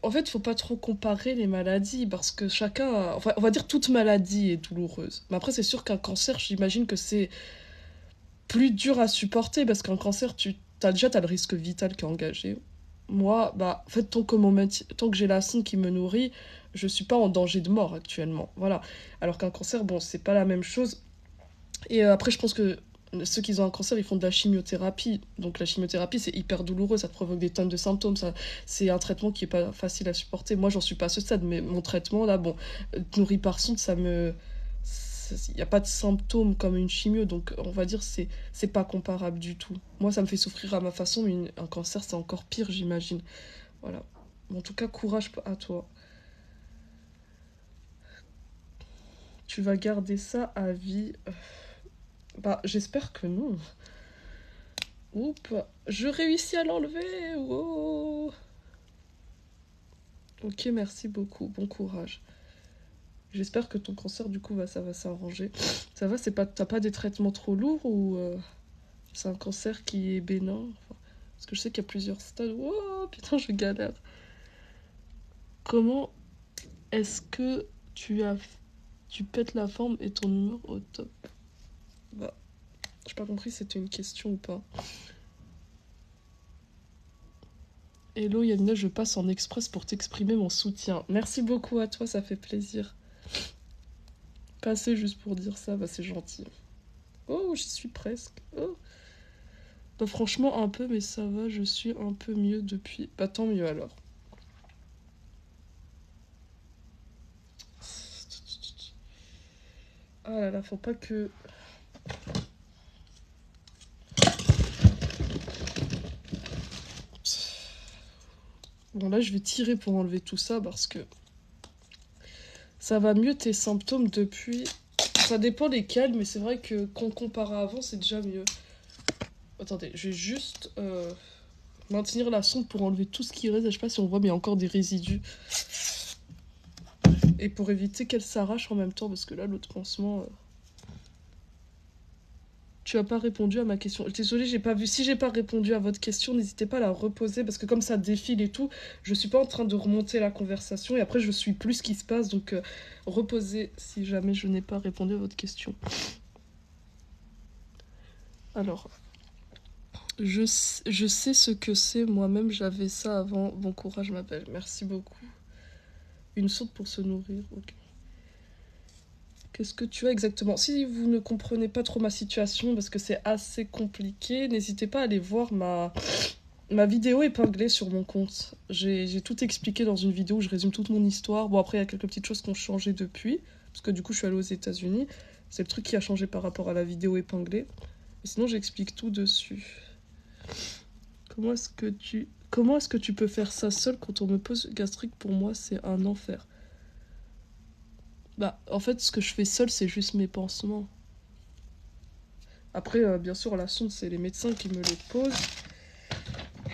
En fait, faut pas trop comparer les maladies parce que chacun, enfin, on va dire toute maladie est douloureuse. Mais après, c'est sûr qu'un cancer, j'imagine que c'est plus dur à supporter parce qu'un cancer, t'as le risque vital qui est engagé. Moi, bah, en fait, tant que j'ai la sonde qui me nourrit, je suis pas en danger de mort actuellement. Voilà. Alors qu'un cancer, bon, c'est pas la même chose. Et après, je pense que ceux qui ont un cancer, ils font de la chimiothérapie. Donc la chimiothérapie, c'est hyper douloureux, ça te provoque des tonnes de symptômes. C'est un traitement qui est pas facile à supporter. Moi, j'en suis pas à ce stade, mais mon traitement, là, bon, nourri par sonde, ça me... Il n'y a pas de symptômes comme une chimio, donc on va dire c'est pas comparable du tout. Moi, ça me fait souffrir à ma façon, mais un cancer, c'est encore pire, j'imagine. Voilà. En tout cas, courage à toi. Tu vas garder ça à vie. Bah, j'espère que non. Oups, je réussis à l'enlever. Wow. Ok, merci beaucoup. Bon courage. J'espère que ton cancer, du coup, ça va s'arranger. Ça va, t'as pas des traitements trop lourds ou c'est un cancer qui est bénin? Enfin, parce que je sais qu'il y a plusieurs stades. Wow, putain, je galère. Comment est-ce que tu pètes la forme et ton humeur au top? Bah, j'ai pas compris si c'était une question ou pas. Hello Yamina, je passe en express pour t'exprimer mon soutien. Merci beaucoup à toi, ça fait plaisir. Passer juste pour dire ça, bah c'est gentil. Oh, j'y suis presque. Oh. Bah franchement un peu, mais ça va, je suis un peu mieux depuis. Bah tant mieux alors. Ah là là, faut pas que... Bon là je vais tirer pour enlever tout ça parce que... Ça va mieux tes symptômes depuis... Ça dépend lesquels, mais c'est vrai que qu'on compare à avant, c'est déjà mieux. Attendez, je vais juste maintenir la sonde pour enlever tout ce qui reste. Je sais pas si on voit, mais il y a encore des résidus. Et pour éviter qu'elle s'arrache en même temps, parce que là, l'autre pansement... Tu as pas répondu à ma question. Désolée, j'ai pas vu. Si j'ai pas répondu à votre question, n'hésitez pas à la reposer, parce que comme ça défile et tout, je suis pas en train de remonter la conversation, et après je suis plus ce qui se passe, donc reposez si jamais je n'ai pas répondu à votre question. Alors, je sais ce que c'est, moi-même j'avais ça avant. Bon courage ma belle, merci beaucoup. Une sonde pour se nourrir, ok. Qu'est-ce que tu as exactement? Si vous ne comprenez pas trop ma situation, parce que c'est assez compliqué, n'hésitez pas à aller voir ma vidéo épinglée sur mon compte. J'ai tout expliqué dans une vidéo où je résume toute mon histoire. Bon, après, il y a quelques petites choses qui ont changé depuis, parce que du coup, je suis allée aux États-Unis. C'est le truc qui a changé par rapport à la vidéo épinglée. Mais sinon, j'explique tout dessus. Comment est-ce que tu peux faire ça seul quand on me pose gastrique? Pour moi, c'est un enfer. Bah, en fait, ce que je fais seul, c'est juste mes pansements. Après, bien sûr, la sonde, c'est les médecins qui me les posent.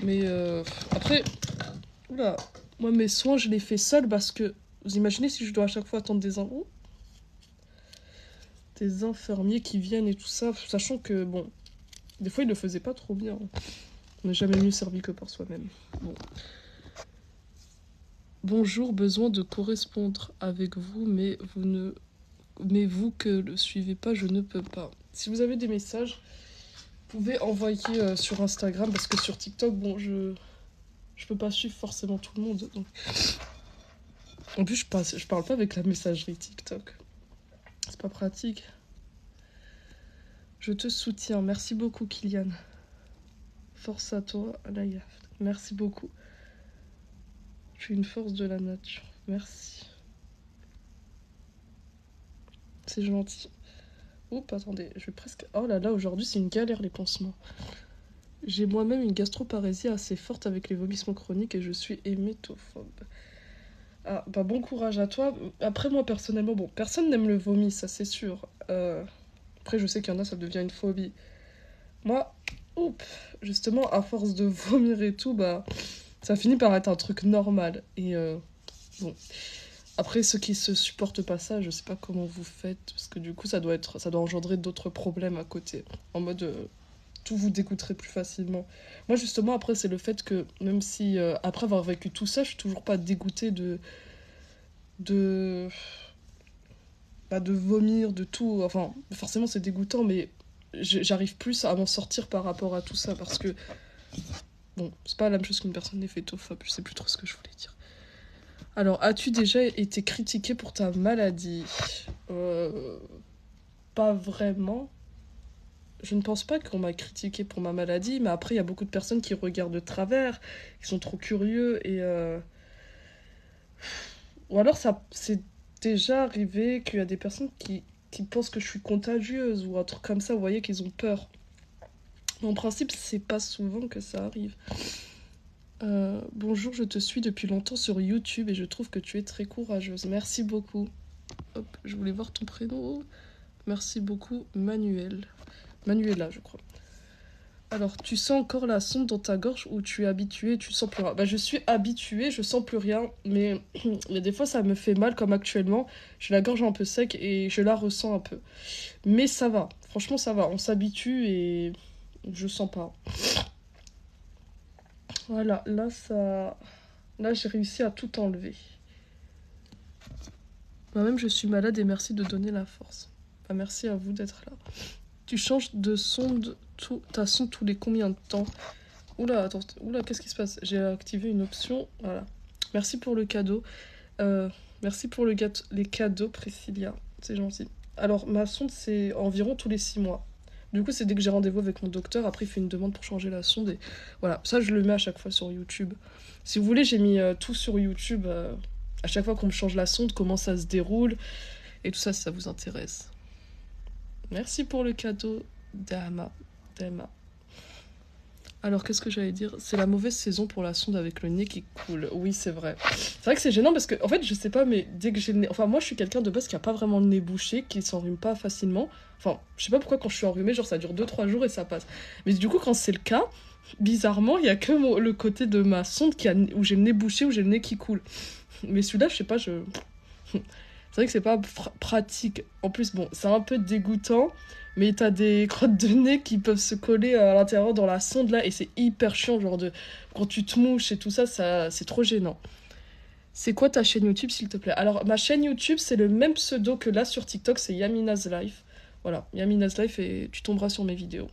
Mais après, oula, moi, mes soins, je les fais seul parce que, vous imaginez si je dois à chaque fois attendre des infirmiers qui viennent et tout ça, sachant que, bon, des fois, ils le faisaient pas trop bien. On n'est jamais mieux servi que par soi-même. Bon. Bonjour, besoin de correspondre avec vous, mais vous que le suivez pas, je ne peux pas. Si vous avez des messages, vous pouvez envoyer sur Instagram, parce que sur TikTok, bon, Je peux pas suivre forcément tout le monde. Donc... En plus, je parle pas avec la messagerie TikTok. C'est pas pratique. Je te soutiens. Merci beaucoup, Kylian. Force à toi, Alaya. Merci beaucoup. Tu es une force de la nature. Merci. C'est gentil. Oups, attendez, je vais presque... Oh là là, aujourd'hui, c'est une galère, les pansements. J'ai moi-même une gastroparésie assez forte avec les vomissements chroniques et je suis hémétophobe. Ah, bah bon courage à toi. Après, moi, personnellement, bon, personne n'aime le vomi, ça c'est sûr. Après, je sais qu'il y en a, ça devient une phobie. Moi, justement, à force de vomir et tout, bah, ça finit par être un truc normal. Et bon. Après, ceux qui se supportent pas ça, je sais pas comment vous faites, parce que du coup, ça doit engendrer d'autres problèmes à côté. En mode, tout vous dégoûterait plus facilement. Moi, justement, après, c'est le fait que, même si, après avoir vécu tout ça, je suis toujours pas dégoûtée de, de vomir, de tout. Enfin, forcément, c'est dégoûtant, mais j'arrive plus à m'en sortir par rapport à tout ça, parce que, bon, c'est pas la même chose qu'une personne néphrétophobe, je sais plus trop ce que je voulais dire. Alors, as-tu déjà été critiqué pour ta maladie? Pas vraiment. Je ne pense pas qu'on m'a critiqué pour ma maladie, mais après, il y a beaucoup de personnes qui regardent de travers, qui sont trop curieux, et... Ou alors, ça, c'est déjà arrivé qu'il y a des personnes qui pensent que je suis contagieuse, ou un truc comme ça, vous voyez, qu'ils ont peur. Mais en principe, c'est pas souvent que ça arrive. Bonjour, je te suis depuis longtemps sur YouTube et je trouve que tu es très courageuse. Merci beaucoup. Hop, je voulais voir ton prénom. Merci beaucoup, Manuel. Manuela, je crois. Alors, tu sens encore la sonde dans ta gorge ou tu es habituée, tu sens plus rien? Bah, je suis habituée, je sens plus rien, mais il y a des fois ça me fait mal, comme actuellement. J'ai la gorge un peu sec et je la ressens un peu. Mais ça va, franchement ça va, on s'habitue et je sens pas. Voilà, là ça... Là j'ai réussi à tout enlever. Moi-même je suis malade et merci de donner la force. Bah, merci à vous d'être là. Tu changes de sonde, ta sonde tous les combien de temps? Oula, attends, oula, qu'est-ce qui se passe? J'ai activé une option, voilà. Merci pour le cadeau. Merci pour les cadeaux, Priscilla. C'est gentil. Alors, ma sonde, c'est environ tous les 6 mois. Du coup, c'est dès que j'ai rendez-vous avec mon docteur. Après, il fait une demande pour changer la sonde. Et voilà, ça, je le mets à chaque fois sur YouTube. Si vous voulez, j'ai mis tout sur YouTube. À chaque fois qu'on me change la sonde, comment ça se déroule. Et tout ça, si ça vous intéresse. Merci pour le cadeau, Dama. Alors, qu'est-ce que j'allais dire? C'est la mauvaise saison pour la sonde avec le nez qui coule. Oui, c'est vrai. C'est vrai que c'est gênant parce que, en fait, je sais pas, mais dès que j'ai le nez... Enfin, moi, je suis quelqu'un de base qui a pas vraiment le nez bouché, qui s'enrhume pas facilement. Enfin, je sais pas pourquoi quand je suis enrhumée, genre ça dure 2-3 jours et ça passe. Mais du coup, quand c'est le cas, bizarrement, il y a que le côté de ma sonde où j'ai le nez bouché, où j'ai le nez qui coule. Mais celui-là, je sais pas, je... C'est vrai que c'est pas pratique. En plus, bon, c'est un peu dégoûtant, mais t'as des crottes de nez qui peuvent se coller à l'intérieur dans la sonde là, et c'est hyper chiant, genre de... Quand tu te mouches et tout ça, c'est trop gênant. C'est quoi ta chaîne YouTube, s'il te plaît? Alors, ma chaîne YouTube, c'est le même pseudo que là sur TikTok, c'est Yamina's Life. Voilà, Yamina's Life, et tu tomberas sur mes vidéos.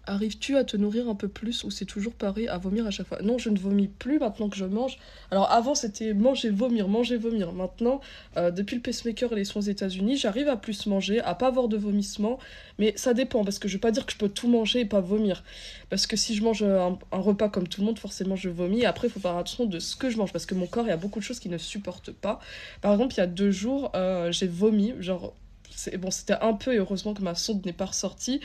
Arrives-tu à te nourrir un peu plus ou c'est toujours pareil à vomir à chaque fois? Non, je ne vomis plus maintenant que je mange. Alors avant c'était manger, vomir, manger, vomir. Maintenant, depuis le pacemaker et les soins aux États-Unis, j'arrive à plus manger, à pas avoir de vomissement. Mais ça dépend parce que je vais pas dire que je peux tout manger et pas vomir. Parce que si je mange un repas comme tout le monde, forcément je vomis. Et après, il faut faire attention de ce que je mange parce que mon corps, il y a beaucoup de choses qu'il ne supporte pas. Par exemple, il y a 2 jours, j'ai vomi. Genre, bon, c'était un peu et heureusement que ma sonde n'est pas ressortie.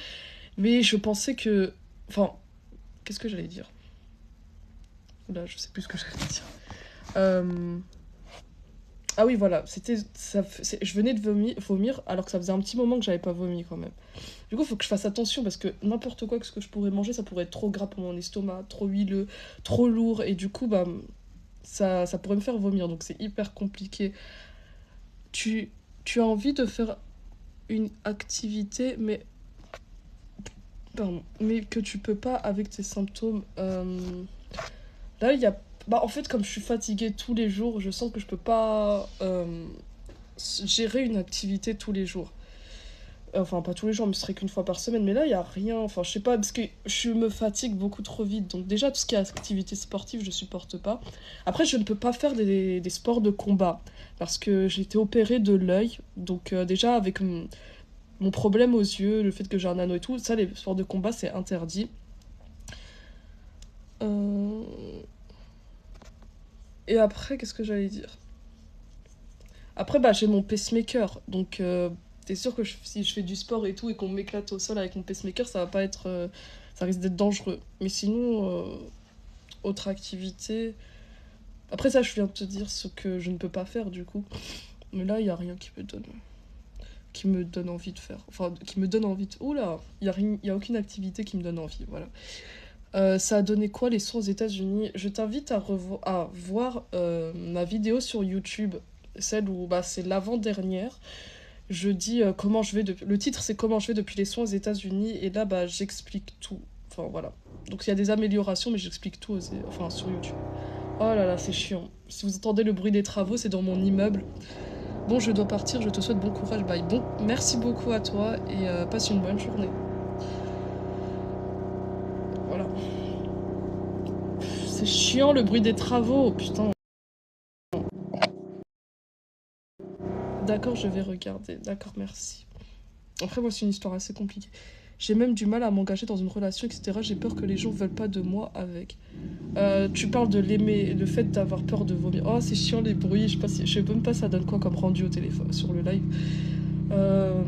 Mais je pensais que... Enfin, qu'est-ce que j'allais dire? Oula, je sais plus ce que j'allais dire. Ah oui, voilà, je venais de vomir alors que ça faisait un petit moment que j'avais pas vomi quand même. Du coup, il faut que je fasse attention parce que n'importe quoi que ce que je pourrais manger, ça pourrait être trop gras pour mon estomac, trop huileux, trop lourd. Et du coup, bah, ça pourrait me faire vomir. Donc c'est hyper compliqué. Tu as envie de faire une activité, mais... Pardon, mais que tu peux pas avec tes symptômes. Là, il y a... Bah, en fait, comme je suis fatiguée tous les jours, je sens que je peux pas gérer une activité tous les jours. Enfin, pas tous les jours, mais ce serait qu'une fois par semaine. Mais là, il n'y a rien. Enfin, je sais pas, parce que je me fatigue beaucoup trop vite. Donc, déjà, tout ce qui est activité sportive, je supporte pas. Après, je ne peux pas faire des sports de combat. Parce que j'ai été opérée de l'œil. Donc, déjà, avec mon problème aux yeux, le fait que j'ai un anneau et tout, ça, les sports de combat, c'est interdit. Euh, Et après, qu'est-ce que j'allais dire? Après, bah, j'ai mon pacemaker. Donc, t'es sûr que si je fais du sport et tout et qu'on m'éclate au sol avec mon pacemaker, ça va pas être. Ça risque d'être dangereux. Mais sinon, autre activité. Après, ça, je viens de te dire ce que je ne peux pas faire du coup. Mais là, il n'y a rien qui me donne envie de faire. Enfin, qui me donne envie de. Oula! Y a aucune activité qui me donne envie. Voilà. Ça a donné quoi les soins aux États-Unis? Je t'invite à voir ma vidéo sur YouTube, celle où bah, c'est l'avant-dernière. Je dis comment je vais depuis. Le titre c'est comment je vais depuis les soins aux États-Unis et là bah j'explique tout. Enfin voilà. Donc il y a des améliorations mais j'explique tout enfin sur YouTube. Oh là là, c'est chiant. Si vous entendez le bruit des travaux, c'est dans mon immeuble. Bon, je dois partir, je te souhaite bon courage, bye. Bon, merci beaucoup à toi et passe une bonne journée. Voilà. C'est chiant le bruit des travaux, putain. D'accord, je vais regarder. D'accord, merci. Après, moi, c'est une histoire assez compliquée. J'ai même du mal à m'engager dans une relation, etc. J'ai peur que les gens veulent pas de moi avec. Tu parles de l'aimer, le fait d'avoir peur de vomir. Oh, c'est chiant les bruits. Je sais même pas ça donne quoi comme rendu au téléphone, sur le live. Euh,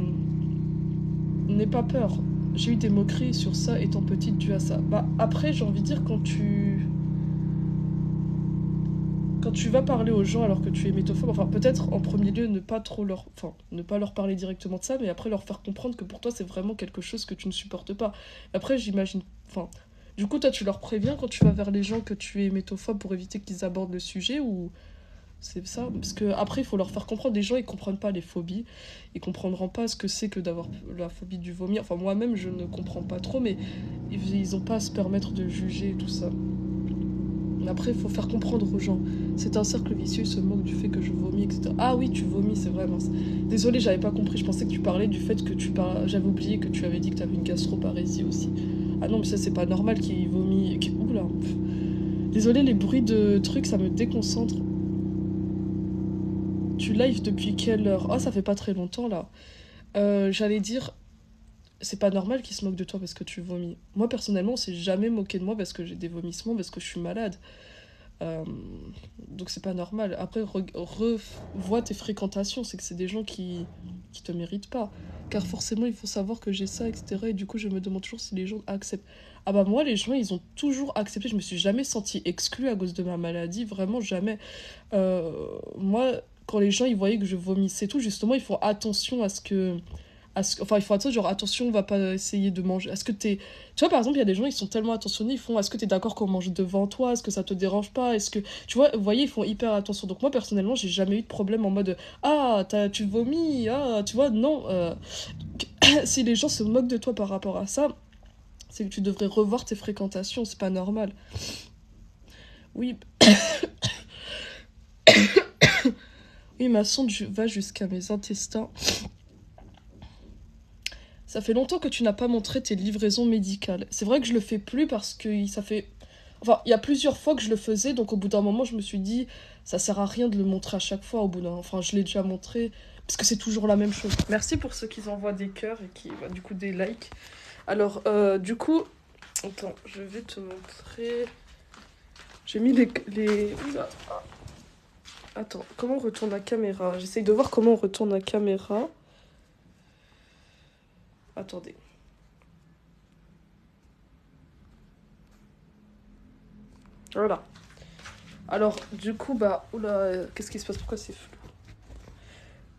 N'aie pas peur. J'ai eu des moqueries sur ça étant petite dû à ça. Bah après, j'ai envie de dire quand tu vas parler aux gens alors que tu es métophobe, enfin peut-être en premier lieu ne pas trop leur, enfin ne pas leur parler directement de ça, mais après leur faire comprendre que pour toi c'est vraiment quelque chose que tu ne supportes pas. Après j'imagine, enfin du coup toi tu leur préviens quand tu vas vers les gens que tu es métophobe pour éviter qu'ils abordent le sujet ou c'est ça? Parce que après il faut leur faire comprendre. Les gens ils comprennent pas les phobies, ils comprendront pas ce que c'est que d'avoir la phobie du vomi. Enfin moi-même je ne comprends pas trop, mais ils ont pas à se permettre de juger tout ça. Après, il faut faire comprendre aux gens. C'est un cercle vicieux, ils se moquent du fait que je vomis, etc. Ah oui, tu vomis, c'est vrai, mince. Désolée, j'avais pas compris. Je pensais que tu parlais du fait que tu parles. J'avais oublié que tu avais dit que tu avais une gastroparésie aussi. Ah non, mais ça, c'est pas normal qu'il vomit. Oula. Désolée, les bruits de trucs, ça me déconcentre. Tu live depuis quelle heure? Oh, ça fait pas très longtemps là. J'allais dire, c'est pas normal qu'ils se moquent de toi parce que tu vomis. Moi, personnellement, on s'est jamais moqué de moi parce que j'ai des vomissements, parce que je suis malade. Euh, donc c'est pas normal. Après, revois tes fréquentations, c'est que c'est des gens qui te méritent pas. Car forcément, il faut savoir que j'ai ça, etc. Et du coup, je me demande toujours si les gens acceptent. Ah bah moi, les gens, ils ont toujours accepté. Je me suis jamais sentie exclue à cause de ma maladie, vraiment jamais. Moi, quand les gens, ils voyaient que je vomissais tout, justement, ils font attention à ce que enfin, il faut attention, genre, attention, on va pas essayer de manger. Est-ce que t'es. Tu vois, par exemple, il y a des gens, ils sont tellement attentionnés, ils font, est-ce que t'es d'accord qu'on mange devant toi? Est-ce que ça te dérange pas? Est-ce que. Tu vois, vous voyez, ils font hyper attention. Donc, moi, personnellement, j'ai jamais eu de problème en mode, ah, tu vomis, ah, tu vois, non. Si les gens se moquent de toi par rapport à ça, c'est que tu devrais revoir tes fréquentations, c'est pas normal. Oui, oui, ma sonde va jusqu'à mes intestins. Ça fait longtemps que tu n'as pas montré tes livraisons médicales. C'est vrai que je le fais plus parce que ça fait. Enfin, il y a plusieurs fois que je le faisais, donc au bout d'un moment, je me suis dit, ça sert à rien de le montrer à chaque fois. Au bout d'un. Enfin, je l'ai déjà montré, parce que c'est toujours la même chose. Merci pour ceux qui envoient des cœurs et qui, bah, du coup, des likes. Alors, du coup. Attends, je vais te montrer. J'ai mis les. Oula. Attends, comment on retourne la caméra? J'essaye de voir comment on retourne la caméra. Attendez. Voilà. Alors, du coup, bah, oula, qu'est-ce qui se passe? Pourquoi c'est flou?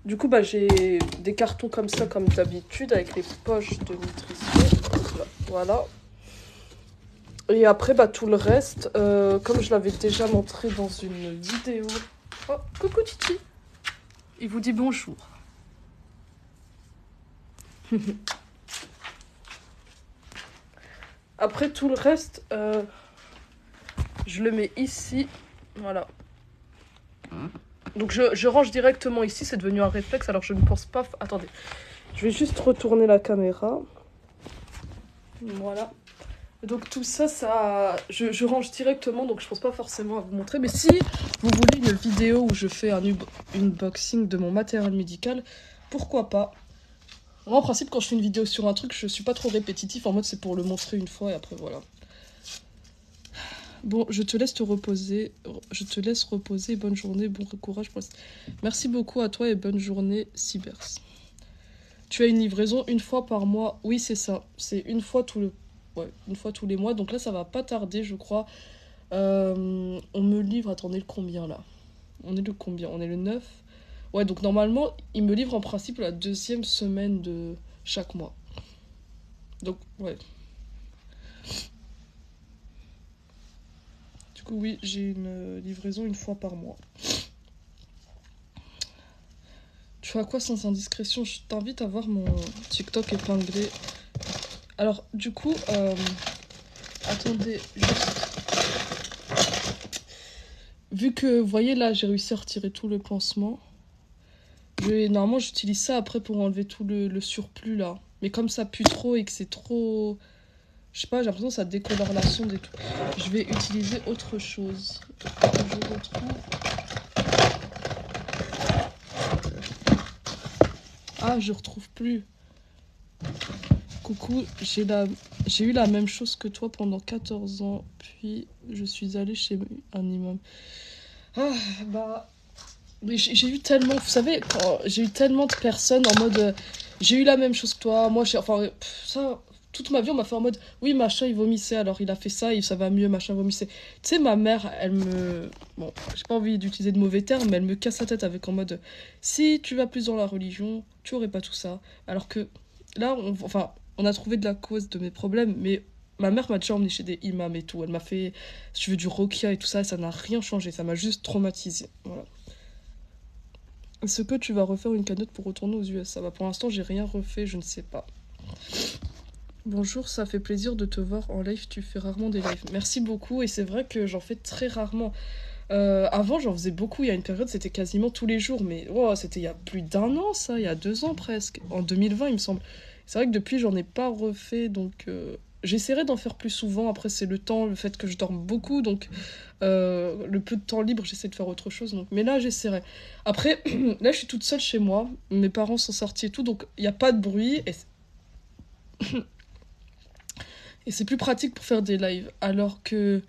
Du coup, bah, j'ai des cartons comme ça, comme d'habitude, avec les poches de nutrition. Voilà. Et après, bah, tout le reste, comme je l'avais déjà montré dans une vidéo. Oh, coucou Titi. Il vous dit bonjour. Après, tout le reste, je le mets ici. Voilà. Donc je range directement ici, c'est devenu un réflexe, alors je ne pense pas... Attendez, je vais juste retourner la caméra. Voilà. Donc tout ça, je range directement, donc je pense pas forcément à vous montrer. Mais si vous voulez une vidéo où je fais un unboxing de mon matériel médical, pourquoi pas. Moi, en principe, quand je fais une vidéo sur un truc, je suis pas trop répétitif, en mode c'est pour le montrer une fois et après voilà. Bon, je te laisse te reposer. Je te laisse reposer. Bonne journée, bon courage. Merci beaucoup à toi et bonne journée, Cybers. Tu as une livraison une fois par mois. Oui, c'est ça. C'est une fois une fois tous les mois. Donc là, ça va pas tarder, je crois. On me livre... Attendez, le combien, là? On est le combien? On est le 9. Ouais, donc normalement, il me livre en principe la 2e semaine de chaque mois. Donc, ouais. Du coup, oui, j'ai une livraison une fois par mois. Tu fais quoi sans indiscrétion? Je t'invite à voir mon TikTok épinglé. Alors, du coup, attendez, juste... Vu que, vous voyez, là, j'ai réussi à retirer tout le pansement. Normalement, j'utilise ça après pour enlever tout le surplus, là. Mais comme ça pue trop et que c'est trop... Je sais pas, j'ai l'impression que ça décolore la sonde et tout. Je vais utiliser autre chose. Je retrouve... Ah, je retrouve plus. Coucou, j'ai eu la même chose que toi pendant 14 ans. Puis, je suis allée chez un imam. Ah, bah... Mais j'ai eu tellement... Vous savez, j'ai eu tellement de personnes en mode... j'ai eu la même chose que toi. Moi, enfin, ça... Toute ma vie, on m'a fait en mode... Oui, machin, il vomissait, alors il a fait ça, et ça va mieux, machin, vomissait. Tu sais, ma mère, elle me... Bon, j'ai pas envie d'utiliser de mauvais termes, mais elle me casse la tête avec en mode... Si tu vas plus dans la religion, tu aurais pas tout ça. Alors que là, on a trouvé de la cause de mes problèmes, mais ma mère m'a déjà emmenée chez des imams et tout. Elle m'a fait, si tu veux, du rokia et tout ça, et ça n'a rien changé. Ça m'a juste traumatisée. Voilà. Est-ce que tu vas refaire une cagnotte pour retourner aux US? Ça va, pour l'instant, j'ai rien refait, je ne sais pas. Bonjour, ça fait plaisir de te voir en live. Tu fais rarement des lives. Merci beaucoup, et c'est vrai que j'en fais très rarement. Avant, j'en faisais beaucoup. Il y a une période, c'était quasiment tous les jours. Mais wow, c'était il y a plus d'1 an, ça. Il y a 2 ans presque. En 2020, il me semble. C'est vrai que depuis, j'en ai pas refait. Donc, j'essaierai d'en faire plus souvent. Après, c'est le temps, le fait que je dorme beaucoup. Donc, le peu de temps libre, j'essaie de faire autre chose. Donc... Mais là, j'essaierai. Après, là, je suis toute seule chez moi. Mes parents sont sortis et tout. Donc, il n'y a pas de bruit. Et c'est plus pratique pour faire des lives. Alors que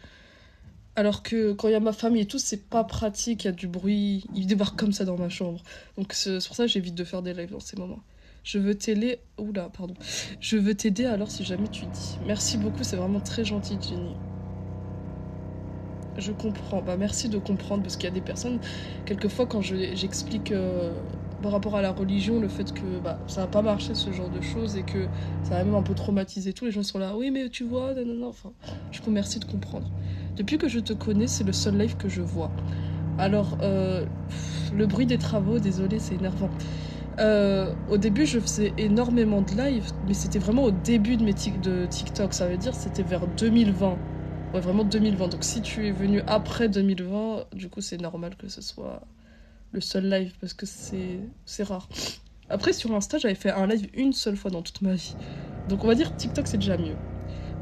quand il y a ma famille et tout, c'est pas pratique, il y a du bruit, ils débarquent comme ça dans ma chambre. Donc c'est pour ça que j'évite de faire des lives dans ces moments. Je veux t'aider... Oula, pardon. Je veux t'aider alors si jamais tu dis. Merci beaucoup, c'est vraiment très gentil, Jenny. Je comprends. Bah merci de comprendre, parce qu'il y a des personnes, quelquefois quand j'explique par rapport à la religion, le fait que ça n'a pas marché ce genre de choses et que ça a même un peu traumatisé tout, les gens sont là, oui mais tu vois, non, enfin, du coup merci de comprendre. Depuis que je te connais, c'est le seul live que je vois. Alors, le bruit des travaux, désolé, c'est énervant. Au début, je faisais énormément de live, mais c'était vraiment au début de de TikTok, ça veut dire c'était vers 2020. Ouais, vraiment 2020. Donc si tu es venu après 2020, du coup c'est normal que ce soit le seul live, parce que c'est rare. Après sur Insta, j'avais fait un live une seule fois dans toute ma vie. Donc on va dire TikTok c'est déjà mieux.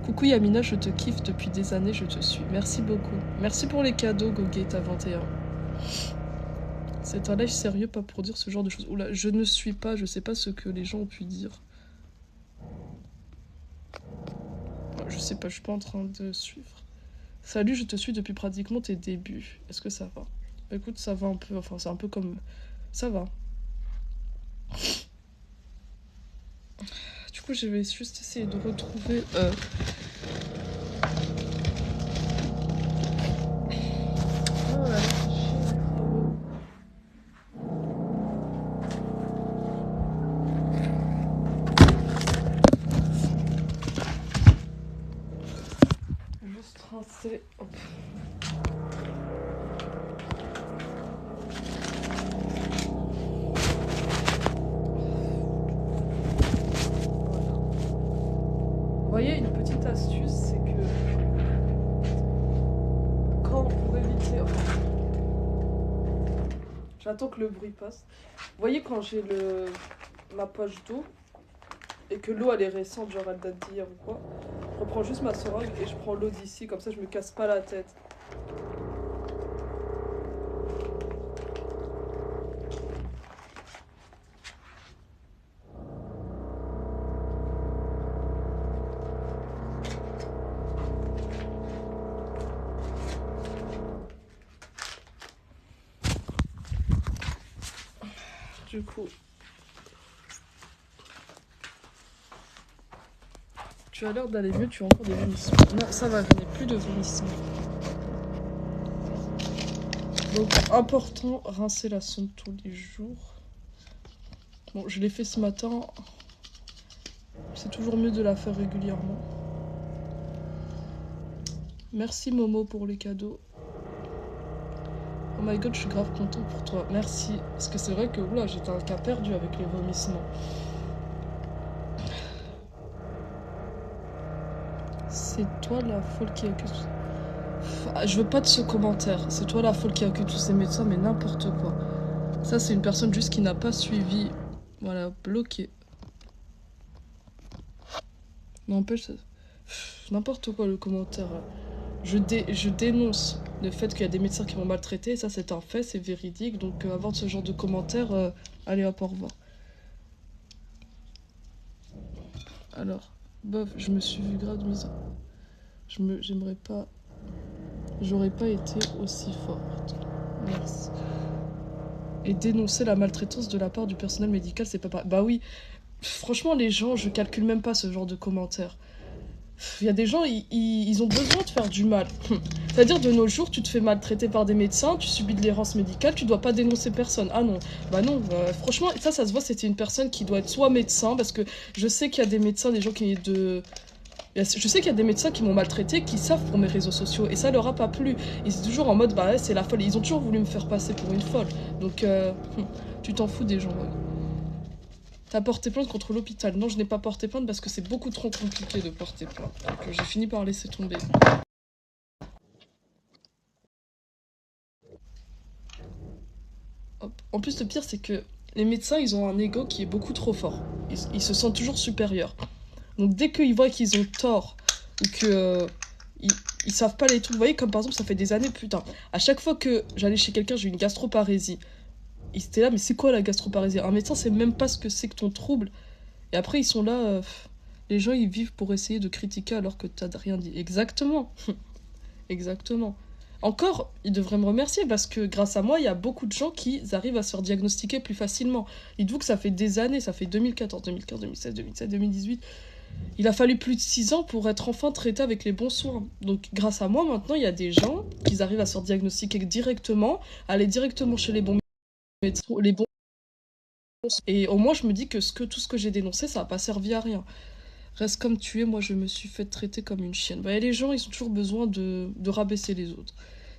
Coucou Yamina, je te kiffe depuis des années, je te suis. Merci beaucoup. Merci pour les cadeaux, Gogate21. C'est un live sérieux, pas pour dire ce genre de choses. Oula, je ne suis pas, je sais pas ce que les gens ont pu dire. Je sais pas, je suis pas en train de suivre. Salut, je te suis depuis pratiquement tes débuts. Est-ce que ça va? Écoute, ça va un peu, enfin c'est un peu comme... Ça va. Du coup, je vais juste essayer de retrouver... Oh là là. Juste rincer. Hop. Vous voyez, une petite astuce, c'est que quand pour éviter... Enfin, J'attends que le bruit passe. Vous voyez quand j'ai ma poche d'eau et que l'eau elle est récente, genre elle date d'hier ou quoi, je reprends juste ma seringue et je prends l'eau d'ici, comme ça je me casse pas la tête. Du coup, tu as l'air d'aller mieux, tu as encore des vomissements. Non, ça va, je n'ai plus de vomissements. Donc, important, rincer la sonde tous les jours. Bon, je l'ai fait ce matin. C'est toujours mieux de la faire régulièrement. Merci Momo pour les cadeaux. Oh my god, je suis grave content pour toi. Merci. Parce que c'est vrai que oula, j'étais un cas perdu avec les vomissements. C'est toi la folle qui accuse. Je veux pas de ce commentaire. C'est toi la folle qui accuse tous ces médecins, mais n'importe quoi. Ça, c'est une personne juste qui n'a pas suivi. Voilà, bloqué. N'empêche, n'importe quoi le commentaire. Je dénonce le fait qu'il y a des médecins qui vont maltraiter. Ça, c'est un fait, c'est véridique. Donc, avant ce genre de commentaires, allez hop, au revoir. Alors, bof, je me suis vu grave mise. J'aimerais pas. J'aurais pas été aussi forte. Merci. Et dénoncer la maltraitance de la part du personnel médical, c'est pas pareil. Bah oui, franchement, les gens, je calcule même pas ce genre de commentaires. Il y a des gens, ils ont besoin de faire du mal. C'est-à-dire, de nos jours, tu te fais maltraiter par des médecins, tu subis de l'errance médicale, tu dois pas dénoncer personne. Ah non, bah non, franchement, ça se voit, c'était une personne qui doit être soit médecin, parce que je sais qu'il y a des médecins, des gens qui je sais qu'il y a des médecins qui m'ont maltraité, qui savent pour mes réseaux sociaux, et ça leur a pas plu. Ils sont toujours en mode, bah ouais, c'est la folle. Ils ont toujours voulu me faire passer pour une folle. Donc, tu t'en fous des gens, ouais. T'as porté plainte contre l'hôpital? Non, je n'ai pas porté plainte parce que c'est beaucoup trop compliqué de porter plainte. Donc j'ai fini par laisser tomber. Hop. En plus, le pire, c'est que les médecins, ils ont un ego qui est beaucoup trop fort. Ils se sentent toujours supérieurs. Donc dès qu'ils voient qu'ils ont tort ou que ils savent pas les trucs, vous voyez, comme par exemple, ça fait des années, putain, à chaque fois que j'allais chez quelqu'un, j'ai eu une gastroparésie. Ils étaient là, mais c'est quoi la gastroparésie? Un médecin sait même pas ce que c'est que ton trouble. Et après, ils sont là, les gens, ils vivent pour essayer de critiquer alors que t'as rien dit. Exactement. Exactement. Encore, ils devraient me remercier parce que grâce à moi, il y a beaucoup de gens qui arrivent à se faire diagnostiquer plus facilement. Dites-vous que ça fait des années, ça fait 2014, 2015, 2016, 2017, 2018. Il a fallu plus de 6 ans pour être enfin traité avec les bons soins. Donc grâce à moi, maintenant, il y a des gens qui arrivent à se faire diagnostiquer directement, aller directement chez les bons médecins, les bons. Et au moins, je me dis que tout ce que j'ai dénoncé, ça n'a pas servi à rien. Reste comme tu es, moi je me suis fait traiter comme une chienne. Bah, et les gens, ils ont toujours besoin de rabaisser les autres.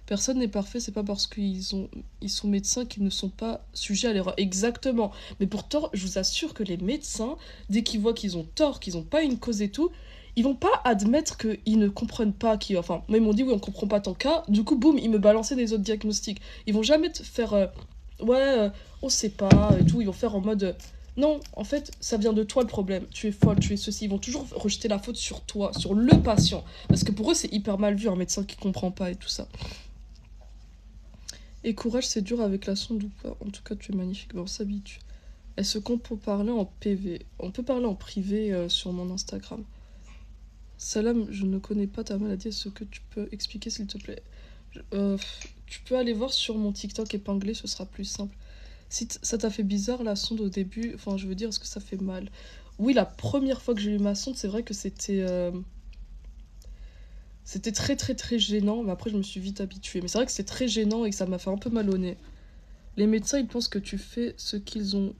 Personne n'est parfait, c'est pas parce ils sont médecins qu'ils ne sont pas sujets à l'erreur. Exactement. Mais pourtant, je vous assure que les médecins, dès qu'ils voient qu'ils ont tort, qu'ils n'ont pas une cause et tout, ils vont pas admettre qu'ils ne comprennent pas. Enfin, moi, ils m'ont dit, oui, on comprend pas ton cas. Du coup, boum, ils me balançaient des autres diagnostics. Ils vont jamais te faire, ouais, on sait pas et tout. Ils vont faire en mode, non, en fait, ça vient de toi le problème. Tu es folle, tu es ceci. Ils vont toujours rejeter la faute sur toi, sur le patient. Parce que pour eux, c'est hyper mal vu, un médecin qui comprend pas et tout ça. Et courage, c'est dur avec la sonde ou pas? En tout cas, tu es magnifique. Bon, on s'habitue. Est-ce qu'on peut parler en PV? On peut parler en privé sur mon Instagram. Salam, je ne connais pas ta maladie. Est-ce que tu peux expliquer, s'il te plaît? Tu peux aller voir sur mon TikTok épinglé, ce sera plus simple. Si ça t'a fait bizarre la sonde au début, enfin, je veux dire, est-ce que ça fait mal? Oui, la première fois que j'ai eu ma sonde, c'est vrai que c'était très très très gênant, mais après je me suis vite habituée. Mais c'est vrai que c'est très gênant et que ça m'a fait un peu mal au nez. Les médecins, ils pensent que tu fais ce qu'ils ont.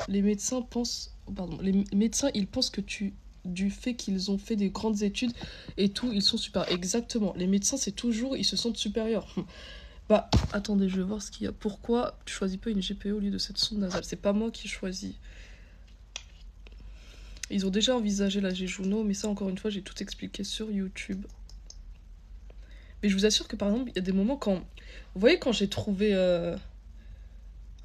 Les médecins pensent. Pardon. Les médecins, ils pensent que tu. Du fait qu'ils ont fait des grandes études et tout, ils sont super. Exactement. Les médecins, c'est toujours. Ils se sentent supérieurs. Bah, attendez, je vais voir ce qu'il y a. Pourquoi tu choisis pas une GPO au lieu de cette sonde nasale? C'est pas moi qui choisis. Ils ont déjà envisagé la Jejuno, mais ça, encore une fois, j'ai tout expliqué sur YouTube. Mais je vous assure que, par exemple, il y a des moments quand... Vous voyez, quand j'ai trouvé...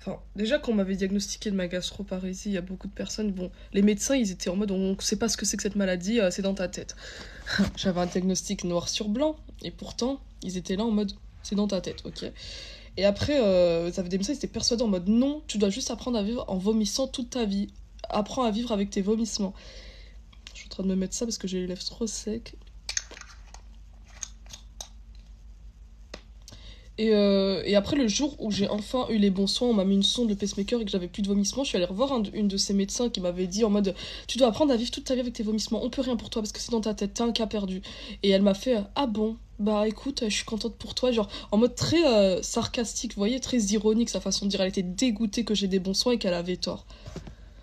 Enfin, déjà, quand on m'avait diagnostiqué de ma gastroparésie, il y a beaucoup de personnes, bon, les médecins, ils étaient en mode, on sait pas ce que c'est que cette maladie, c'est dans ta tête. J'avais un diagnostic noir sur blanc, et pourtant, ils étaient là en mode, c'est dans ta tête, ok. Et après, ça avait des médecins, ils étaient persuadés en mode, non, tu dois juste apprendre à vivre en vomissant toute ta vie. Apprends à vivre avec tes vomissements. Je suis en train de me mettre ça parce que j'ai les lèvres trop secs. Et après, le jour où j'ai enfin eu les bons soins, on m'a mis une sonde, le pacemaker, et que j'avais plus de vomissements, je suis allée revoir une de ces médecins qui m'avait dit en mode tu dois apprendre à vivre toute ta vie avec tes vomissements, on peut rien pour toi parce que c'est dans ta tête, t'es un cas perdu. Et elle m'a fait ah bon, bah écoute, je suis contente pour toi, genre en mode très sarcastique, vous voyez, très ironique sa façon de dire. Elle était dégoûtée que j'ai des bons soins et qu'elle avait tort.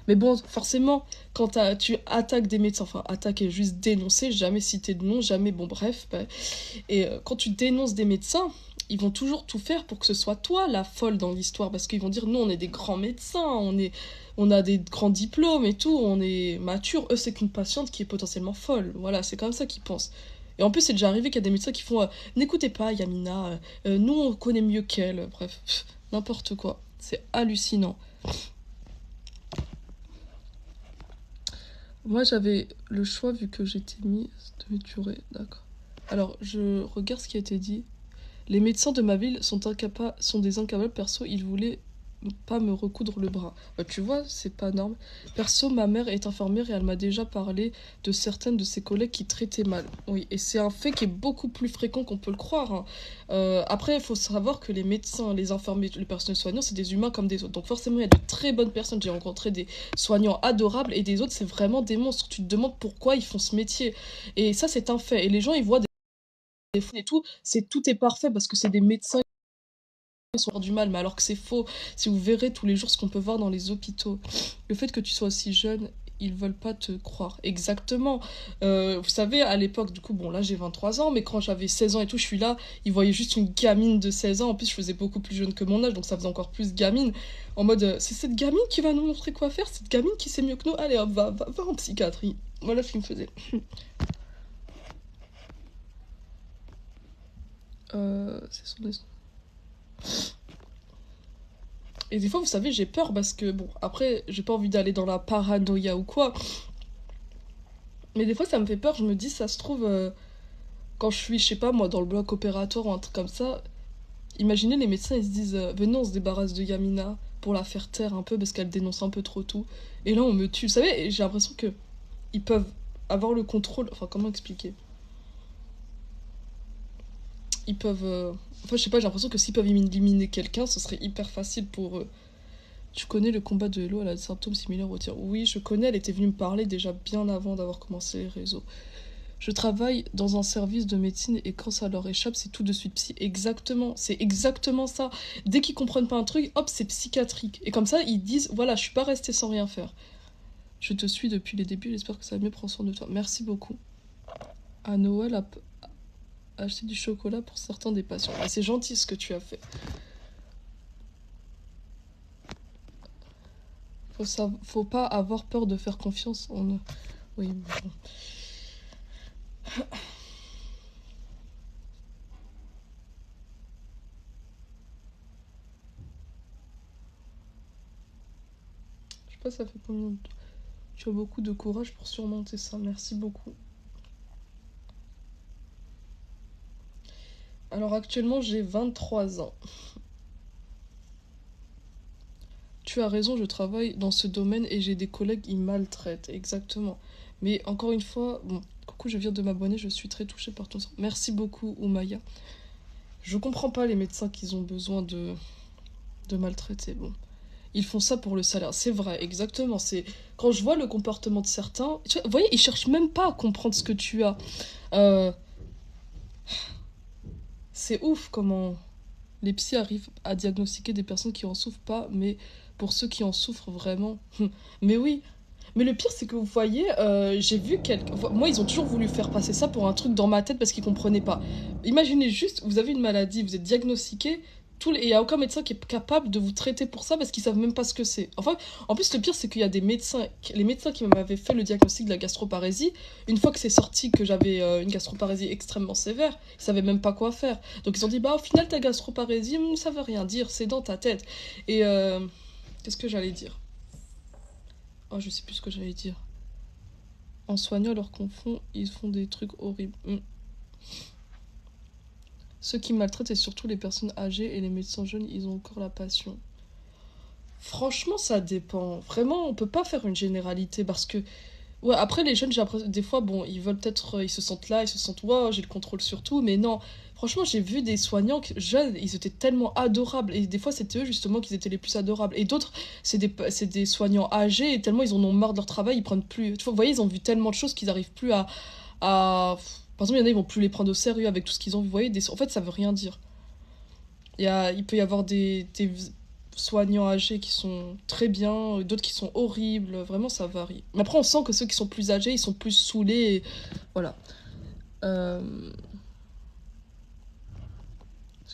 Mais bon, forcément, quand tu attaques des médecins, enfin attaquer, juste dénoncer, jamais citer de nom, jamais, bon bref, bah, et quand tu dénonces des médecins, ils vont toujours tout faire pour que ce soit toi la folle dans l'histoire, parce qu'ils vont dire, nous on est des grands médecins, on a des grands diplômes et tout, on est mature, eux c'est qu'une patiente qui est potentiellement folle, voilà, c'est comme ça qu'ils pensent. Et en plus, c'est déjà arrivé qu'il y a des médecins qui font n'écoutez pas Yamina, nous on connaît mieux qu'elle, bref, n'importe quoi. C'est hallucinant. Moi, j'avais le choix vu que j'étais mise de m'éturer, d'accord. Alors, je regarde ce qui a été dit. Les médecins de ma ville sont des incapables, perso, ils voulaient pas me recoudre le bras. Bah, tu vois, c'est pas normal. Perso, ma mère est infirmière et elle m'a déjà parlé de certaines de ses collègues qui traitaient mal. Oui, et c'est un fait qui est beaucoup plus fréquent qu'on peut le croire, hein. Après, il faut savoir que les médecins, les infirmiers, les personnels soignants, c'est des humains comme des autres. Donc forcément, il y a de très bonnes personnes. J'ai rencontré des soignants adorables et des autres, c'est vraiment des monstres. Tu te demandes pourquoi ils font ce métier. Et ça, c'est un fait. Et les gens, ils voient des fois et tout, tout est parfait parce que c'est des médecins qui sont du mal, mais alors que c'est faux. Si vous verrez tous les jours ce qu'on peut voir dans les hôpitaux, le fait que tu sois aussi jeune, ils veulent pas te croire. Exactement. Vous savez, à l'époque, du coup, bon, là j'ai 23 ans, mais quand j'avais 16 ans et tout, je suis là, ils voyaient juste une gamine de 16 ans. En plus, je faisais beaucoup plus jeune que mon âge, donc ça faisait encore plus gamine. En mode, c'est cette gamine qui va nous montrer quoi faire, cette gamine qui sait mieux que nous. Allez, hop, va en psychiatrie. Voilà ce qu'il me faisait. C'est son destin. Et des fois, vous savez, j'ai peur parce que, bon, après, j'ai pas envie d'aller dans la paranoïa ou quoi, mais des fois, ça me fait peur. Je me dis, ça se trouve, quand je suis, je sais pas moi, dans le bloc opératoire ou un truc comme ça, imaginez les médecins, ils se disent, venez, on se débarrasse de Yamina pour la faire taire un peu parce qu'elle dénonce un peu trop tout. Et là, on me tue. Vous savez, j'ai l'impression que ils peuvent avoir le contrôle. Enfin, comment expliquer? Ils peuvent. Enfin, je sais pas, j'ai l'impression que s'ils peuvent éliminer quelqu'un, ce serait hyper facile pour eux. Tu connais le combat de Hello, elle a des symptômes similaires au tien. Oui, je connais, elle était venue me parler déjà bien avant d'avoir commencé les réseaux. Je travaille dans un service de médecine et quand ça leur échappe, c'est tout de suite psy. Exactement, c'est exactement ça. Dès qu'ils comprennent pas un truc, hop, c'est psychiatrique. Et comme ça, ils disent, voilà, je suis pas restée sans rien faire. Je te suis depuis les débuts, j'espère que ça va mieux, prends soin de toi. Merci beaucoup. À Noël, a acheté du chocolat pour certains des patients. Ah, c'est gentil ce que tu as fait. Faut pas avoir peur de faire confiance en eux. Oui, bon. Je sais pas, ça fait combien de temps. Tu as beaucoup de courage pour surmonter ça. Merci beaucoup. Alors actuellement, j'ai 23 ans. Tu as raison, je travaille dans ce domaine et j'ai des collègues qui maltraitent. Exactement. Mais encore une fois, bon, coucou, je viens de m'abonner, je suis très touchée par ton sang. Merci beaucoup, Oumaya. Je comprends pas les médecins qui ont besoin de maltraiter. Bon. Ils font ça pour le salaire. C'est vrai, exactement. C'est quand je vois le comportement de certains, vous voyez, ils cherchent même pas à comprendre ce que tu as. Euh, c'est ouf comment les psys arrivent à diagnostiquer des personnes qui en souffrent pas, mais pour ceux qui en souffrent vraiment. Mais oui. Mais le pire, c'est que vous voyez, j'ai vu quelqu'un. Moi, ils ont toujours voulu faire passer ça pour un truc dans ma tête parce qu'ils comprenaient pas. Imaginez juste, vous avez une maladie, vous êtes diagnostiqué, il n'y a aucun médecin qui est capable de vous traiter pour ça parce qu'ils savent même pas ce que c'est. Enfin, en plus, le pire, c'est qu'il y a des médecins, les médecins qui m'avaient fait le diagnostic de la gastroparésie, une fois que c'est sorti que j'avais une gastroparésie extrêmement sévère, ils savaient même pas quoi faire. Donc ils ont dit, bah au final, ta gastroparésie, ça veut rien dire, c'est dans ta tête. Et qu'est-ce que j'allais dire? Oh, je sais plus ce que j'allais dire. En soignant leurs confond, ils font des trucs horribles. Ceux qui maltraitent, c'est surtout les personnes âgées et les médecins jeunes, ils ont encore la passion. Franchement, ça dépend. Vraiment, on peut pas faire une généralité parce que... Ouais, après, les jeunes, j'ai l'impression... Des fois, bon, ils veulent peut-être... Ils se sentent là, ils se sentent... Wow, j'ai le contrôle sur tout. Mais non, franchement, j'ai vu des soignants jeunes, ils étaient tellement adorables. Et des fois, c'était eux, justement, qui étaient les plus adorables. Et d'autres, c'est des soignants âgés et tellement ils en ont marre de leur travail, ils prennent plus... Tu vois, vous voyez, ils ont vu tellement de choses qu'ils n'arrivent plus à... Par exemple, il y en a, ils vont plus les prendre au sérieux avec tout ce qu'ils ont vu. Vous voyez, en fait, ça veut rien dire. Il peut y avoir des soignants âgés qui sont très bien, d'autres qui sont horribles. Vraiment, ça varie. Mais après, on sent que ceux qui sont plus âgés, ils sont plus saoulés. Voilà. Je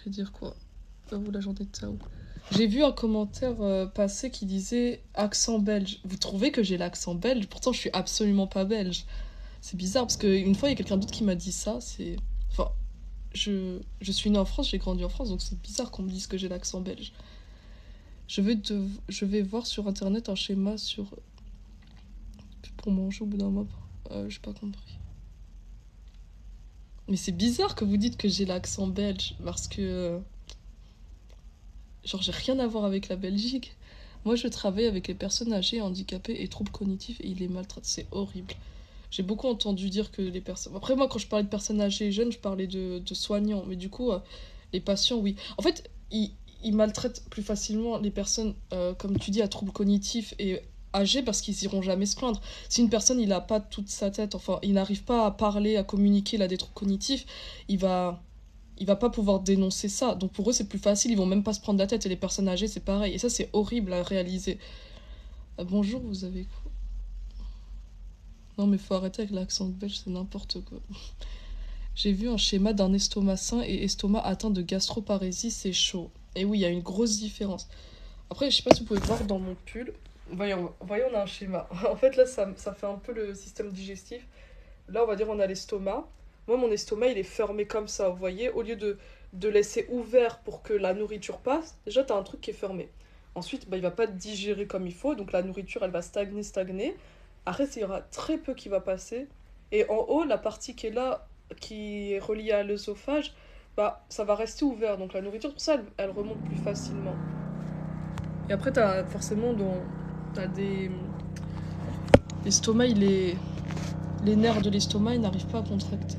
vais dire quoi? Vous, la journée de Tao. J'ai vu un commentaire passer qui disait accent belge. Vous trouvez que j'ai l'accent belge? Pourtant, je suis absolument pas belge. C'est bizarre parce qu'une fois, il y a quelqu'un d'autre qui m'a dit ça. Enfin, je suis née en France, j'ai grandi en France, donc c'est bizarre qu'on me dise que j'ai l'accent belge. Je vais voir sur internet un schéma pour manger au bout d'un moment. J'ai pas compris. Mais c'est bizarre que vous dites que j'ai l'accent belge parce que. Genre, j'ai rien à voir avec la Belgique. Moi, je travaille avec les personnes âgées, handicapées et troubles cognitifs et ils les maltraitent. C'est horrible. J'ai beaucoup entendu dire que les personnes... Après, moi, quand je parlais de personnes âgées et jeunes, je parlais de soignants. Mais du coup, les patients, oui. En fait, ils maltraitent plus facilement les personnes, comme tu dis, à troubles cognitifs et âgées parce qu'ils iront jamais se plaindre. Si une personne, il a pas toute sa tête, enfin, il n'arrive pas à parler, à communiquer, il a des troubles cognitifs, il va... Il va pas pouvoir dénoncer ça. Donc pour eux, c'est plus facile, ils vont même pas se prendre la tête. Et les personnes âgées, c'est pareil. Et ça, c'est horrible à réaliser. Bonjour, vous avez quoi? Non, mais faut arrêter avec l'accent belge, c'est n'importe quoi. J'ai vu un schéma d'un estomac sain et estomac atteint de gastroparésie, c'est chaud. Et oui, il y a une grosse différence. Après, je sais pas si vous pouvez voir dans mon pull. Voyons, on a un schéma. En fait, là, ça fait un peu le système digestif. Là, on va dire, on a l'estomac. Moi, mon estomac, il est fermé comme ça, vous voyez. Au lieu de laisser ouvert pour que la nourriture passe, déjà, tu as un truc qui est fermé. Ensuite, bah, il va pas digérer comme il faut, donc la nourriture, elle va stagner. Après, il y aura très peu qui va passer. Et en haut, la partie qui est là, qui est reliée à l'œsophage, bah, ça va rester ouvert. Donc la nourriture, pour ça, elle remonte plus facilement. Et après, t'as forcément t'as des... L'estomac, les nerfs de l'estomac, ils n'arrivent pas à contracter.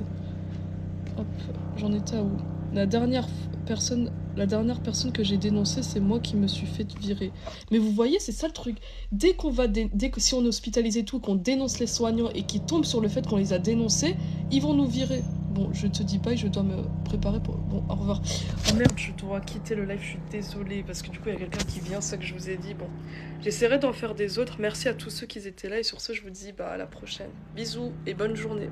Hop, j'en étais à où? La dernière personne que j'ai dénoncée, c'est moi qui me suis fait virer. Mais vous voyez, c'est ça le truc. Dès que si on est hospitalisé et tout, qu'on dénonce les soignants et qu'ils tombent sur le fait qu'on les a dénoncés, ils vont nous virer. Bon, je te dis pas et je dois me préparer pour... Bon, au revoir. Oh merde, je dois quitter le live, je suis désolée, parce que du coup, il y a quelqu'un qui vient, c'est ça que je vous ai dit. Bon, j'essaierai d'en faire des autres. Merci à tous ceux qui étaient là, et sur ce, je vous dis bah, à la prochaine. Bisous et bonne journée.